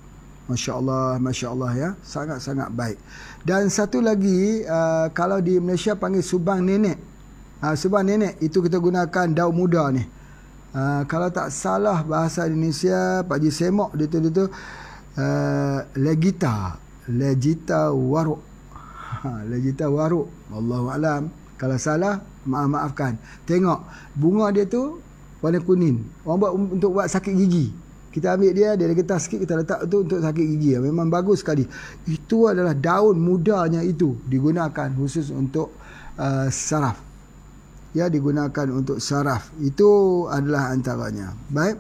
Masya-Allah, masya-Allah, ya, sangat-sangat baik. Dan satu lagi, kalau di Malaysia panggil subang nenek. Subang nenek itu kita gunakan daun muda ni. Kalau tak salah bahasa Indonesia, Pak Haji semok dia tu legita waruk. Legita waruk. Wallahu alam. Kalau salah, maafkan. Tengok bunga dia tu warna kuning. Orang buat untuk buat sakit gigi. Kita ambil dia ada getah sikit, kita letak tu untuk sakit gigi. Memang bagus sekali. Itu adalah daun mudanya, itu digunakan khusus untuk saraf. Ya, digunakan untuk saraf. Itu adalah antaranya. Baik.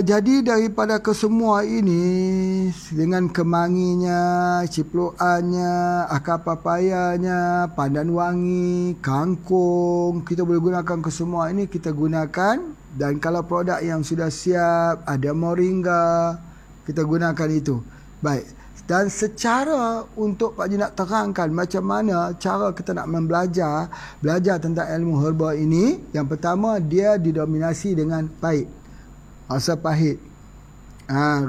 Jadi daripada kesemua ini, dengan kemanginya, cipluannya, akar papayanya, pandan wangi, kangkung, kita boleh gunakan kesemua ini, kita gunakan. Dan kalau produk yang sudah siap, ada moringa, kita gunakan itu. Baik. Dan secara untuk Pak Haji nak terangkan macam mana cara kita nak belajar tentang ilmu herba ini, yang pertama dia didominasi dengan pahit. Rasa pahit.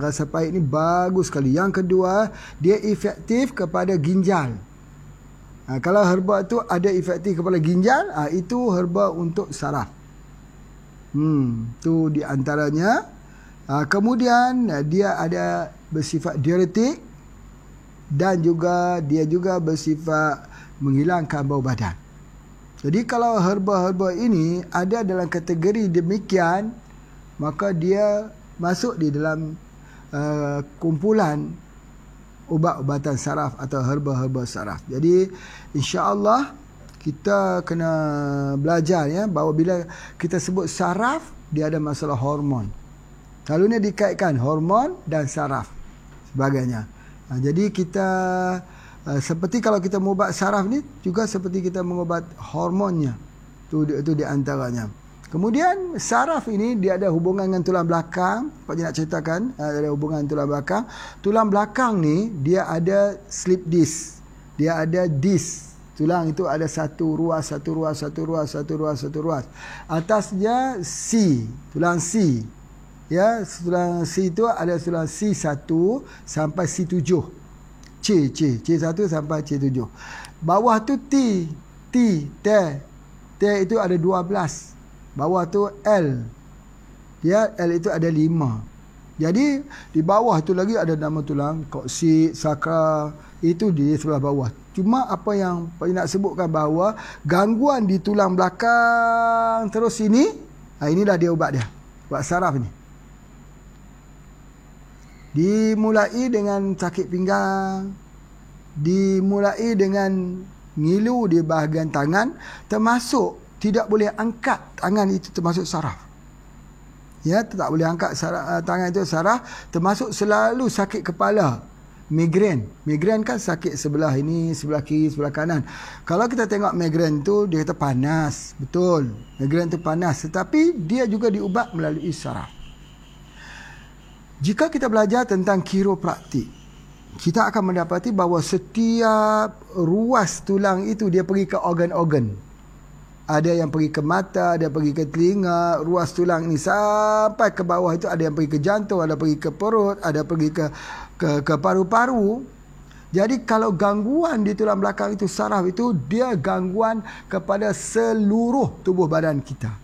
Rasa pahit ni bagus sekali. Yang kedua, dia efektif kepada ginjal. Kalau herba tu ada efektif kepada ginjal, itu herba untuk saraf. Tu di antaranya. Kemudian dia ada bersifat diuretik dan dia juga bersifat menghilangkan bau badan. Jadi kalau herba-herba ini ada dalam kategori demikian, maka dia masuk di dalam kumpulan ubat-ubatan saraf atau herba-herba saraf. Jadi insya-Allah kita kena belajar, ya, bahawa bila kita sebut saraf, dia ada masalah hormon. Selalunya dikaitkan hormon dan saraf sebagainya. Jadi kita seperti kalau kita mengubat saraf ni juga seperti kita mengubat hormonnya. Itu di antaranya. Kemudian saraf ini dia ada hubungan dengan tulang belakang. Pak Haji nak ceritakan ada hubungan tulang belakang. Tulang belakang ni dia ada slip disc. Dia ada disc. Tulang itu ada satu ruas. Atasnya C, tulang C. Ya, tulang C itu ada tulang C1 sampai C7. C1 sampai C7. Bawah tu T itu ada 12. Bawah tu L. Ya, L itu ada 5. Jadi di bawah tu lagi ada nama tulang koksid, sakra, itu di sebelah bawah. Cuma apa yang nak sebutkan bahawa gangguan di tulang belakang terus ini, inilah dia ubat dia. Ubat saraf ni. Dimulai dengan sakit pinggang, dimulai dengan ngilu di bahagian tangan, termasuk tidak boleh angkat tangan, itu termasuk saraf. Ya, tak boleh angkat tangan itu saraf, termasuk selalu sakit kepala. Migrain kan sakit sebelah ini, sebelah kiri, sebelah kanan. Kalau kita tengok migrain tu, dia kata panas. Betul, migrain tu panas. Tetapi dia juga diubat melalui saraf. Jika kita belajar tentang kiropraktik, kita akan mendapati bahawa setiap ruas tulang itu dia pergi ke organ-organ. Ada yang pergi ke mata, ada yang pergi ke telinga, ruas tulang ini sampai ke bawah itu, ada yang pergi ke jantung, ada pergi ke perut, ada pergi ke paru-paru. Jadi kalau gangguan di tulang belakang itu, saraf itu, dia gangguan kepada seluruh tubuh badan kita.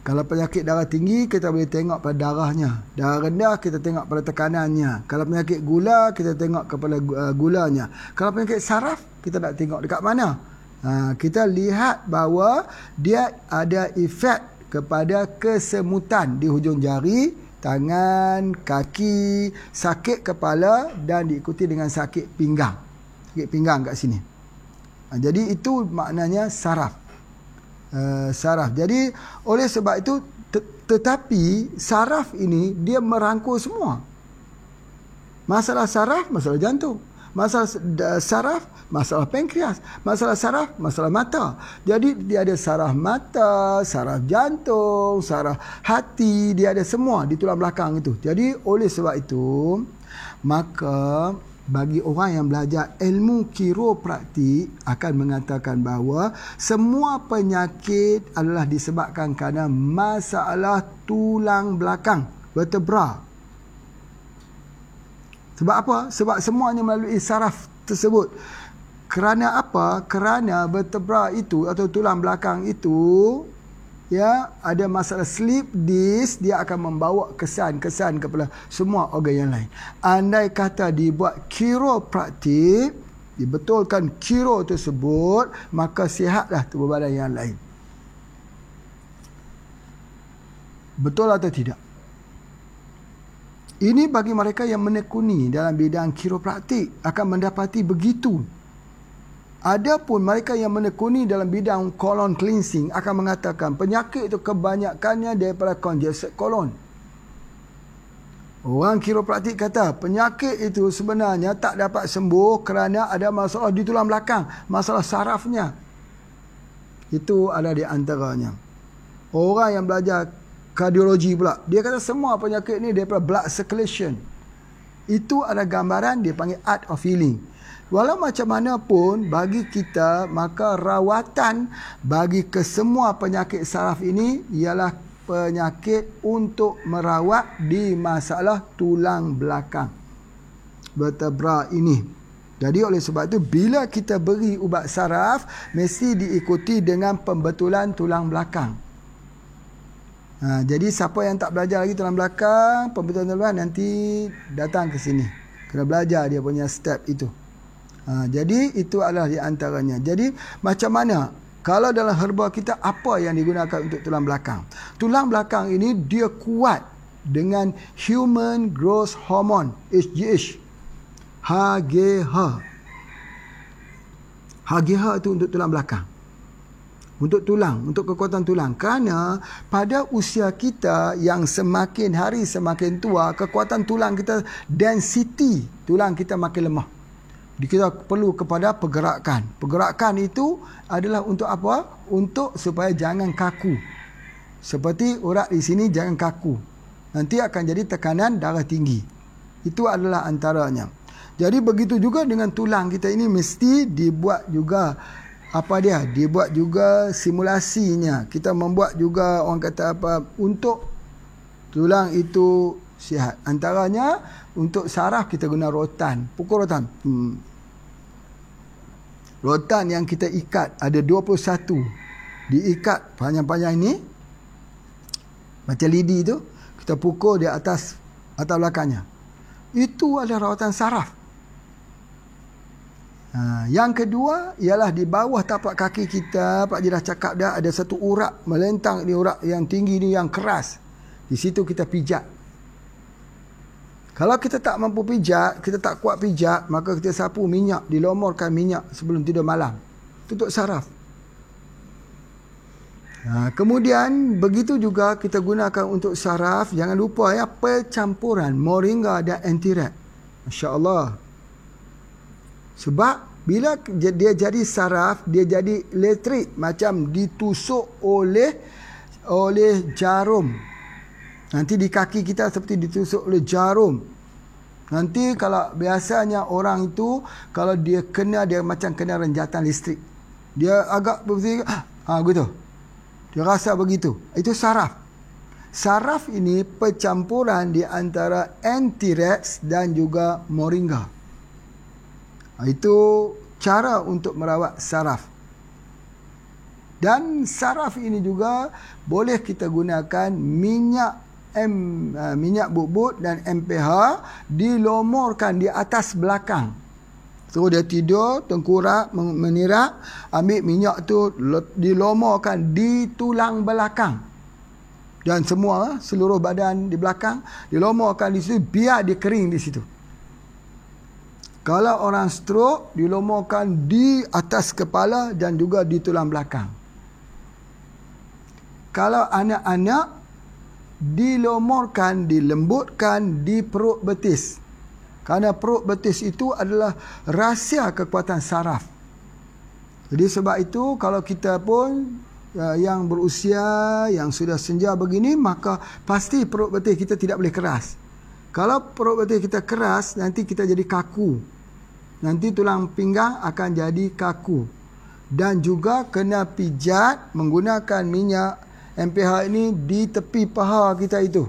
Kalau penyakit darah tinggi, kita boleh tengok pada darahnya. Darah rendah, kita tengok pada tekanannya. Kalau penyakit gula, kita tengok kepada gulanya. Kalau penyakit saraf, kita nak tengok dekat mana? Kita lihat bahawa dia ada efek kepada kesemutan di hujung jari, tangan, kaki, sakit kepala dan diikuti dengan sakit pinggang. Sakit pinggang kat sini. Jadi itu maknanya saraf. Saraf. Jadi oleh sebab itu tetapi saraf ini dia merangkul semua. Masalah saraf, masalah jantung. Masalah saraf, masalah pankreas. Masalah saraf, masalah mata. Jadi dia ada saraf mata, saraf jantung, saraf hati. Dia ada semua di tulang belakang itu. Jadi oleh sebab itu, maka bagi orang yang belajar ilmu kiropraktik akan mengatakan bahawa semua penyakit adalah disebabkan kerana masalah tulang belakang, vertebra. Sebab apa? Sebab semuanya melalui saraf tersebut. Kerana apa? Kerana vertebra itu atau tulang belakang itu ya ada masalah slip disk, dia akan membawa kesan-kesan kepada semua organ yang lain. Andai kata dibuat kiropraktik, dibetulkan kiro tersebut, maka sihatlah tubuh badan yang lain. Betul atau tidak? Ini bagi mereka yang menekuni dalam bidang kiropraktik akan mendapati begitu. Adapun mereka yang menekuni dalam bidang colon cleansing akan mengatakan penyakit itu kebanyakannya daripada congested colon. Orang kiropraktik kata penyakit itu sebenarnya tak dapat sembuh kerana ada masalah di tulang belakang, masalah sarafnya. Itu ada di antaranya. Orang yang belajar kardiologi pula, dia kata semua penyakit ni daripada blood circulation. Itu ada gambaran dia panggil art of healing. Walau macam mana pun bagi kita, maka rawatan bagi kesemua penyakit saraf ini ialah penyakit untuk merawat di masalah tulang belakang, vertebra ini. Jadi oleh sebab itu bila kita beri ubat saraf mesti diikuti dengan pembetulan tulang belakang. Jadi siapa yang tak belajar lagi tulang belakang, pembetulan tulang belakang, nanti datang ke sini. Kena belajar dia punya step itu. Jadi itu adalah di antaranya. Jadi macam mana? Kalau dalam herba kita apa yang digunakan untuk tulang belakang? Tulang belakang ini dia kuat dengan Human Growth Hormone, HGH. HGH. HGH itu untuk tulang belakang. Untuk tulang, untuk kekuatan tulang. Kerana pada usia kita yang semakin hari semakin tua, kekuatan tulang kita, density tulang kita makin lemah. Kita perlu kepada pergerakan. Pergerakan itu adalah untuk apa? Untuk supaya jangan kaku. Seperti urat di sini jangan kaku. Nanti akan jadi tekanan darah tinggi. Itu adalah antaranya. Jadi begitu juga dengan tulang kita ini mesti dibuat juga dibuat juga simulasinya. Kita membuat juga orang kata apa untuk tulang itu sihat. Antaranya untuk saraf kita guna rotan. Pukul rotan. Rotan yang kita ikat ada 21. Diikat panjang-panjang ini. Macam lidi tu. Kita pukul di atas belakangnya. Itu adalah rawatan saraf. Yang kedua ialah di bawah tapak kaki kita. Pak Haji dah cakap dah ada satu urat melentang ni, urat yang tinggi ni yang keras. Di situ kita pijak. Kalau kita tak mampu pijak, kita tak kuat pijak, maka kita sapu minyak, dilomorkan minyak sebelum tidur malam. Tutup saraf. Kemudian begitu juga kita gunakan untuk saraf. Jangan lupa ya, percampuran moringa dan antiret. Masya Allah. Sebab bila dia jadi saraf, dia jadi elektrik, macam ditusuk oleh jarum. Nanti di kaki kita seperti ditusuk oleh jarum. Nanti kalau biasanya orang itu, kalau dia kena, dia macam kena renjatan listrik. Dia agak begitu. Dia rasa begitu. Itu saraf. Saraf ini percampuran di antara anti-rex dan juga moringa. Itu cara untuk merawat saraf. Dan saraf ini juga boleh kita gunakan minyak bubut dan MPH dilomorkan di atas belakang. So dia tidur, tengkurap, menirak, ambil minyak tu dilomorkan di tulang belakang. Dan semua, seluruh badan di belakang dilomorkan di situ, biar dia kering di situ. Kalau orang stroke, dilomorkan di atas kepala dan juga di tulang belakang. Kalau anak-anak, dilomorkan, dilembutkan di perut betis. Kerana perut betis itu adalah rahsia kekuatan saraf. Jadi sebab itu kalau kita pun yang berusia, yang sudah senja begini, maka pasti perut betis kita tidak boleh keras. Kalau perut betis kita keras, nanti kita jadi kaku. Nanti tulang pinggang akan jadi kaku. Dan juga kena pijat menggunakan minyak MPH ini di tepi paha kita itu.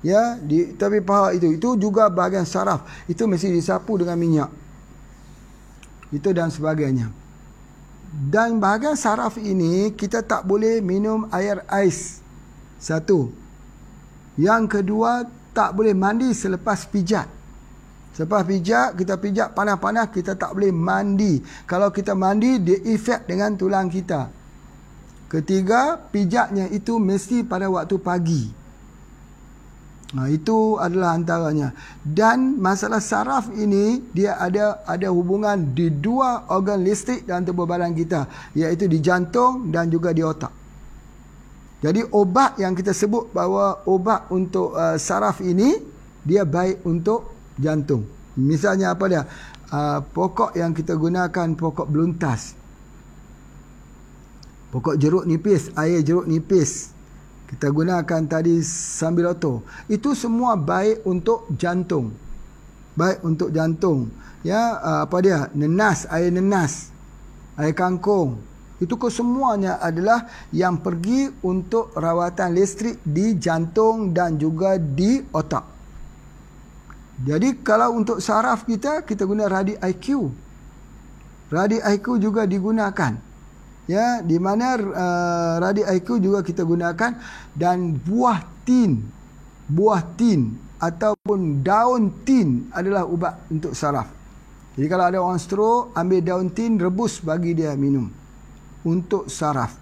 Ya, di tepi paha itu juga bahagian saraf. Itu mesti disapu dengan minyak. Itu dan sebagainya. Dan bahagian saraf ini kita tak boleh minum air ais. Satu. Yang kedua, tak boleh mandi selepas pijat. Selepas pijat, kita pijat panas-panas, kita tak boleh mandi. Kalau kita mandi, dia efek dengan tulang kita. Ketiga, pijatnya itu mesti pada waktu pagi. Itu adalah antaranya. Dan masalah saraf ini, dia ada hubungan di dua organ listrik dalam tubuh badan kita, iaitu di jantung dan juga di otak. Jadi obat yang kita sebut bahawa obat untuk saraf ini, dia baik untuk jantung. Misalnya apa dia? Pokok yang kita gunakan, pokok beluntas, pokok jeruk nipis, air jeruk nipis. Kita gunakan tadi sambiloto. Itu semua baik untuk jantung. Baik untuk jantung. Ya, apa dia? Nenas, air nenas, air kangkung. Itu semuanya adalah yang pergi untuk rawatan listrik di jantung dan juga di otak. Jadi kalau untuk saraf kita guna Radi IQ. Radi IQ juga digunakan. Ya, di mana Radi IQ juga kita gunakan, dan buah tin ataupun daun tin adalah ubat untuk saraf. Jadi kalau ada orang stroke, ambil daun tin, rebus bagi dia minum untuk saraf.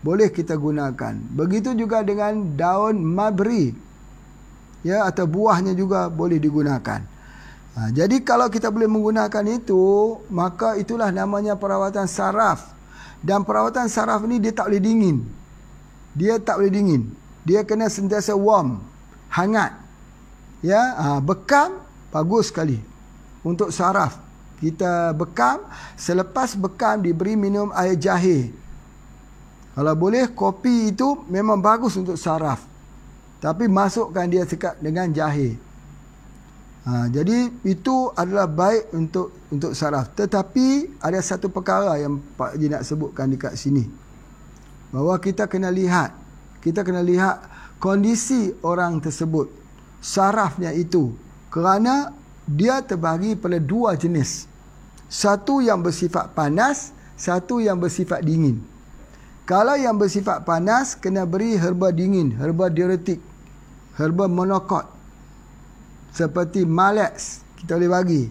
Boleh kita gunakan. Begitu juga dengan daun mabri, ya, atau buahnya juga boleh digunakan. Jadi kalau kita boleh menggunakan itu, maka itulah namanya perawatan saraf. Dan perawatan saraf ni dia tak boleh dingin. Dia tak boleh dingin. Dia kena sentiasa warm, hangat. Ya, bekam bagus sekali untuk saraf. Kita bekam, selepas bekam diberi minum air jahe. Kalau boleh, kopi itu memang bagus untuk saraf. Tapi masukkan dia sekat dengan jahe. Jadi itu adalah baik untuk saraf. Tetapi ada satu perkara yang Pak Haji nak sebutkan dekat sini, bahawa kita kena lihat kondisi orang tersebut, sarafnya itu, kerana dia terbagi pada dua jenis. Satu yang bersifat panas, satu yang bersifat dingin. Kalau yang bersifat panas, kena beri herba dingin, herba diuretik, herba monokot. Seperti Malex kita boleh bagi,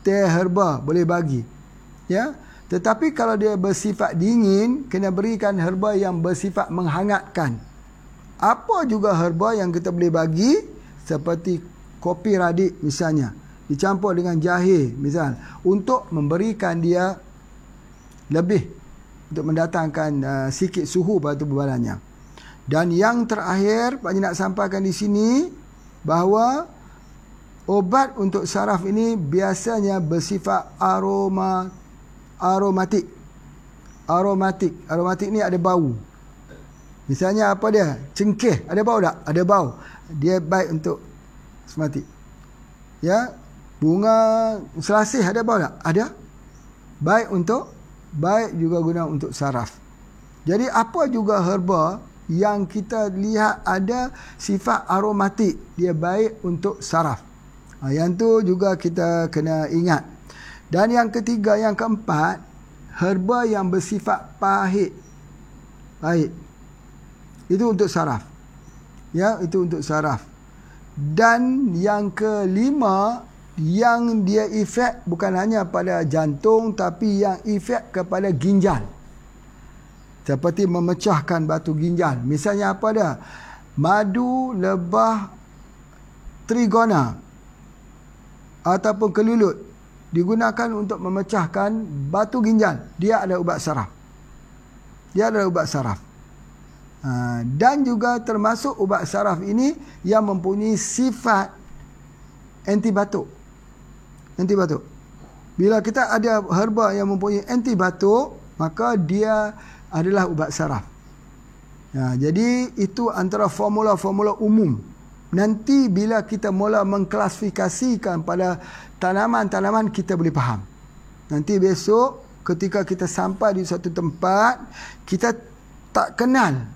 teh herba boleh bagi, ya. Tetapi kalau dia bersifat dingin, kena berikan herba yang bersifat menghangatkan. Apa juga herba yang kita boleh bagi, seperti kopi radik misalnya, dicampur dengan jahe misal, untuk memberikan dia lebih, untuk mendatangkan sikit suhu pada tubuh badannya. Dan yang terakhir Pak Haji nak sampaikan di sini, bahawa Obat untuk saraf ini biasanya bersifat aromatik. Aromatik ni ada bau. Misalnya apa dia? Cengkeh, ada bau tak? Ada bau. Dia baik untuk asmatik. Ya, bunga selasih ada bau tak? Ada. Baik juga guna untuk saraf. Jadi apa juga herba yang kita lihat ada sifat aromatik, dia baik untuk saraf. Yang tu juga kita kena ingat. Dan yang ketiga, yang keempat, herba yang bersifat pahit. Itu untuk saraf. Ya, itu untuk saraf. Dan yang kelima, yang dia efek bukan hanya pada jantung, tapi yang efek kepada ginjal. Seperti memecahkan batu ginjal. Misalnya apa dia? Madu lebah trigona ataupun kelulut digunakan untuk memecahkan batu ginjal. Dia ada ubat saraf. Dan juga termasuk ubat saraf ini yang mempunyai sifat antibatuk. Bila kita ada herba yang mempunyai antibatuk, maka dia adalah ubat saraf. Jadi itu antara formula-formula umum. Nanti bila kita mula mengklasifikasikan pada tanaman-tanaman, kita boleh faham. Nanti besok ketika kita sampai di suatu tempat, kita tak kenal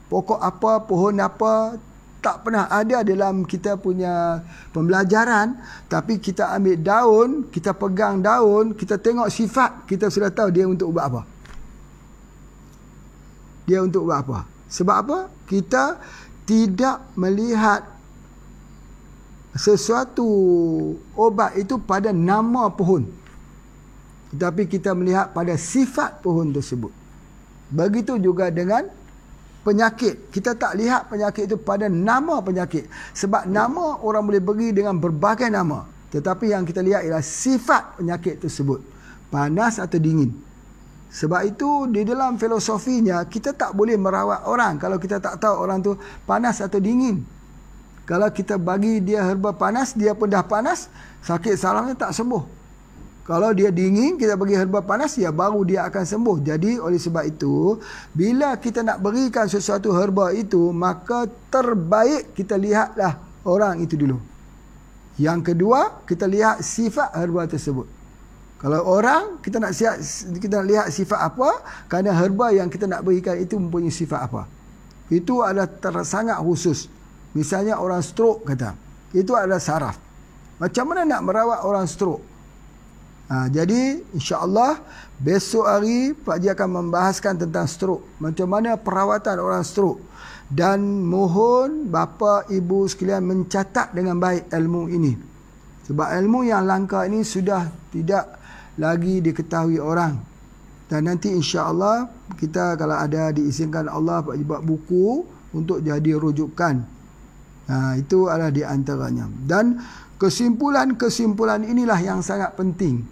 pokok apa, pohon apa, tak pernah ada dalam kita punya pembelajaran, tapi kita ambil daun, kita pegang daun, kita tengok sifat, kita sudah tahu dia untuk ubat apa. Sebab apa? Kita tidak melihat sesuatu obat itu pada nama pohon, tetapi kita melihat pada sifat pohon tersebut. Begitu juga dengan penyakit. Kita tak lihat penyakit itu pada nama penyakit. Sebab nama orang boleh beri dengan berbagai nama, tetapi yang kita lihat ialah sifat penyakit tersebut, panas atau dingin. Sebab itu di dalam filosofinya, kita tak boleh merawat orang kalau kita tak tahu orang tu panas atau dingin. Kalau kita bagi dia herba panas, dia pun dah panas, sakit sarafnya tak sembuh. Kalau dia dingin, kita bagi herba panas, ya baru dia akan sembuh. Jadi oleh sebab itu, bila kita nak berikan sesuatu herba itu, maka terbaik kita lihatlah orang itu dulu. Yang kedua, kita lihat sifat herba tersebut. Kalau orang, kita nak lihat sifat apa, kerana herba yang kita nak berikan itu mempunyai sifat apa. Itu adalah sangat khusus. Misalnya orang stroke kata, itu adalah saraf. Macam mana nak merawat orang stroke? Jadi insya-Allah besok hari Pak Haji akan membahaskan tentang stroke, macam mana perawatan orang stroke. Dan mohon bapa ibu sekalian mencatat dengan baik ilmu ini. Sebab ilmu yang langka ini sudah tidak lagi diketahui orang. Dan nanti insya-Allah kita kalau ada diizinkan Allah Pak Haji buat buku untuk jadi rujukan. Itu adalah di antaranya. Dan kesimpulan-kesimpulan inilah yang sangat penting.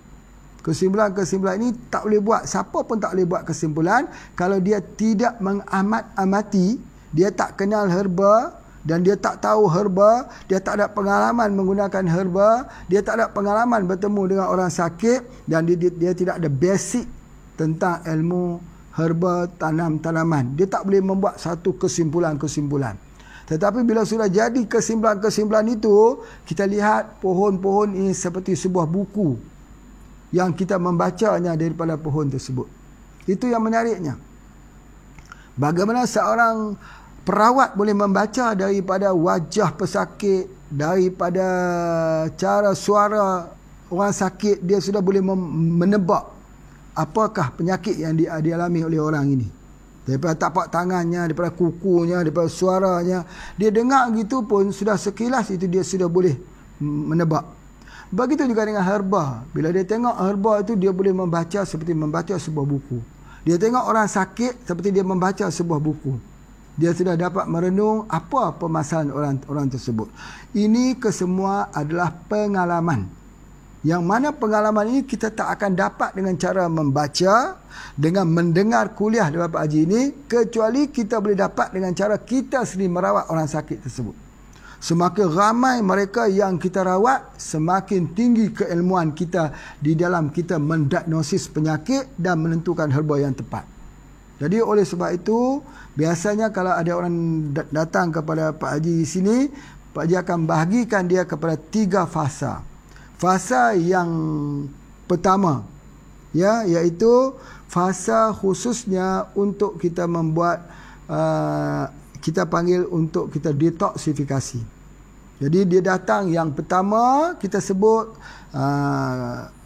Kesimpulan-kesimpulan ini tak boleh buat, siapa pun tak boleh buat kesimpulan kalau dia tidak mengamat-amati, dia tak kenal herba dan dia tak tahu herba, dia tak ada pengalaman menggunakan herba, dia tak ada pengalaman bertemu dengan orang sakit, dan dia tidak ada basic tentang ilmu herba tanam-tanaman. Dia tak boleh membuat satu kesimpulan-kesimpulan. Tetapi bila sudah jadi kesimpulan-kesimpulan itu, kita lihat pohon-pohon ini seperti sebuah buku yang kita membacanya daripada pohon tersebut. Itu yang menariknya. Bagaimana seorang perawat boleh membaca daripada wajah pesakit, daripada cara suara orang sakit, dia sudah boleh menebak apakah penyakit yang dialami oleh orang ini. Daripada tapak tangannya, daripada kukunya, daripada suaranya, dia dengar gitu pun sudah sekilas itu dia sudah boleh menebak. Begitu juga dengan herba. Bila dia tengok herba itu, dia boleh membaca seperti membaca sebuah buku. Dia tengok orang sakit seperti dia membaca sebuah buku. Dia sudah dapat merenung apa permasalahan orang tersebut. Ini kesemua adalah pengalaman. Yang mana pengalaman ini kita tak akan dapat dengan cara membaca, dengan mendengar kuliah daripada Pak Haji ini, kecuali kita boleh dapat dengan cara kita sendiri merawat orang sakit tersebut. Semakin ramai mereka yang kita rawat, semakin tinggi keilmuan kita di dalam kita mendiagnosis penyakit dan menentukan herba yang tepat. Jadi oleh sebab itu, biasanya kalau ada orang datang kepada Pak Haji di sini, Pak Haji akan bahagikan dia kepada 3 fasa. Fasa yang pertama, ya, iaitu fasa khususnya untuk kita membuat kita panggil untuk kita detoksifikasi. Jadi dia datang yang pertama, kita sebut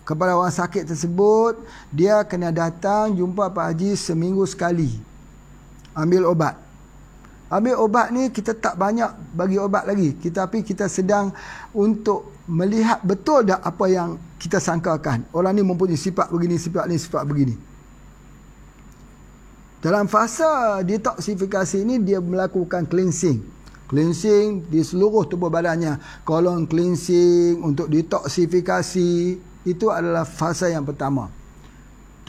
kepada orang sakit tersebut, dia kena datang jumpa Pak Haji seminggu sekali. Ambil obat. Ambil obat ni kita tak banyak bagi obat lagi. Tapi kita sedang untuk melihat betul tak apa yang kita sangkakan. Orang ni mempunyai sifat begini, sifat ni, sifat begini. Dalam fasa detoksifikasi ini dia melakukan cleansing. Cleansing di seluruh tubuh badannya. Colon cleansing untuk detoksifikasi. Itu adalah fasa yang pertama.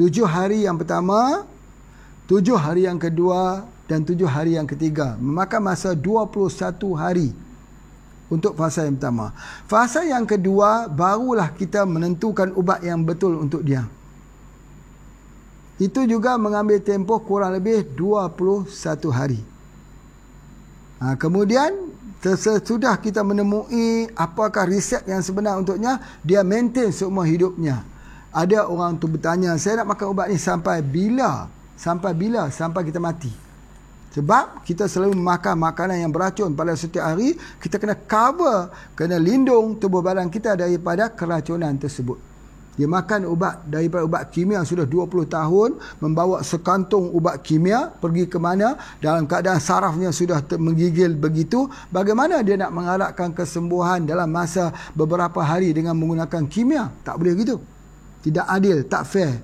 7 hari yang pertama, 7 hari yang kedua dan 7 hari yang ketiga. Memakan masa 21 hari untuk fasa yang pertama. Fasa yang kedua barulah kita menentukan ubat yang betul untuk dia. Itu juga mengambil tempoh kurang lebih 21 hari. Kemudian sesudah kita menemui apakah resep yang sebenar untuknya, dia maintain seumur hidupnya. Ada orang tu bertanya, saya nak makan ubat ni sampai bila? Sampai bila? Sampai kita mati. Sebab kita selalu makan makanan yang beracun pada setiap hari, kita kena cover, kena lindung tubuh badan kita daripada keracunan tersebut. Dia makan ubat daripada ubat kimia sudah 20 tahun, membawa sekantung ubat kimia pergi ke mana, dalam keadaan sarafnya sudah menggigil begitu. Bagaimana dia nak mengharapkan kesembuhan dalam masa beberapa hari dengan menggunakan kimia? Tak boleh gitu. Tidak adil, tak fair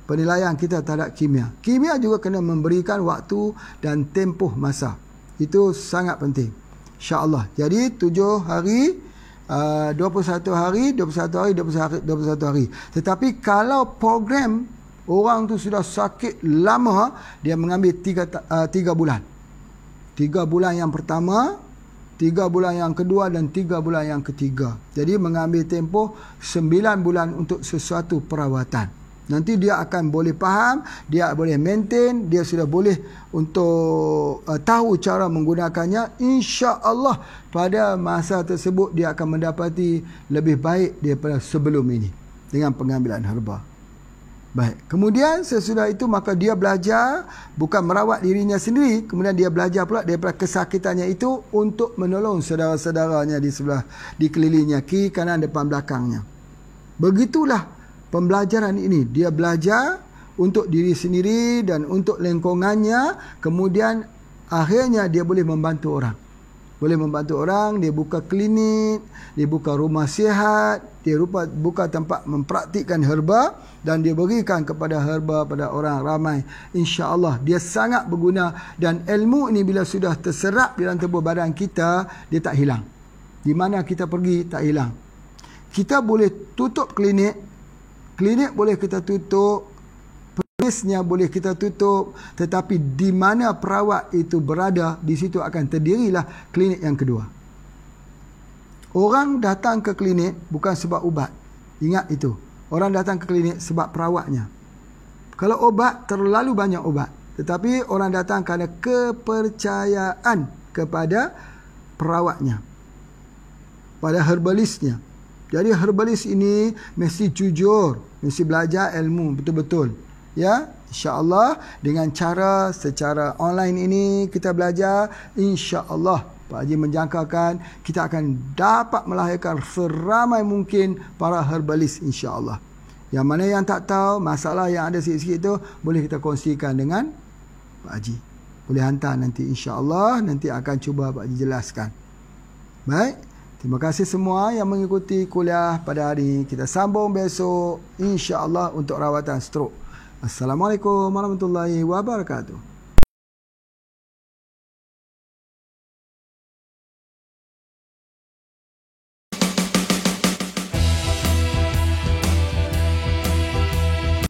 penilaian kita terhadap kimia. Kimia juga kena memberikan waktu dan tempoh masa. Itu sangat penting. InsyaAllah. Jadi 7 hari, 21 hari, 21 hari, 21 hari. Tetapi kalau program orang tu sudah sakit lama, dia mengambil 3 bulan. 3 bulan yang pertama, 3 bulan yang kedua dan 3 bulan yang ketiga. Jadi mengambil tempoh 9 bulan untuk sesuatu perawatan. Nanti dia akan boleh faham, dia boleh maintain, dia sudah boleh untuk tahu cara menggunakannya. InsyaAllah pada masa tersebut dia akan mendapati lebih baik daripada sebelum ini dengan pengambilan herba. Baik, kemudian sesudah itu maka dia belajar bukan merawat dirinya sendiri, kemudian dia belajar pula daripada kesakitannya itu untuk menolong saudara-saudaranya di sebelah, di kelilingnya, kiri, kanan, depan, belakangnya. Begitulah pembelajaran ini. Dia belajar untuk diri sendiri dan untuk lingkungannya. Kemudian akhirnya dia boleh membantu orang. Boleh membantu orang. Dia buka klinik, dia buka rumah sihat, dia buka tempat mempraktikkan herba dan dia berikan kepada herba pada orang ramai. InsyaAllah dia sangat berguna. Dan ilmu ini bila sudah terserap dalam tubuh badan kita, dia tak hilang. Di mana kita pergi tak hilang. Kita boleh tutup klinik. Klinik boleh kita tutup, penisnya boleh kita tutup, tetapi di mana perawat itu berada, di situ akan terdirilah klinik yang kedua. Orang datang ke klinik bukan sebab ubat. Ingat itu. Orang datang ke klinik sebab perawatnya. Kalau obat, terlalu banyak obat. Tetapi orang datang kerana kepercayaan kepada perawatnya, pada herbalistnya. Jadi herbalis ini mesti jujur, mesti belajar ilmu betul-betul. Ya, insya-Allah dengan cara secara online ini kita belajar, insya-Allah Pak Haji menjangkakan kita akan dapat melahirkan seramai mungkin para herbalis insya-Allah. Yang mana yang tak tahu masalah yang ada sikit-sikit itu boleh kita kongsikan dengan Pak Haji. Boleh hantar nanti insya-Allah, nanti akan cuba Pak Haji jelaskan. Baik. Terima kasih semua yang mengikuti kuliah pada hari ini. Kita sambung besok insya-Allah untuk rawatan strok. Assalamualaikum warahmatullahi wabarakatuh.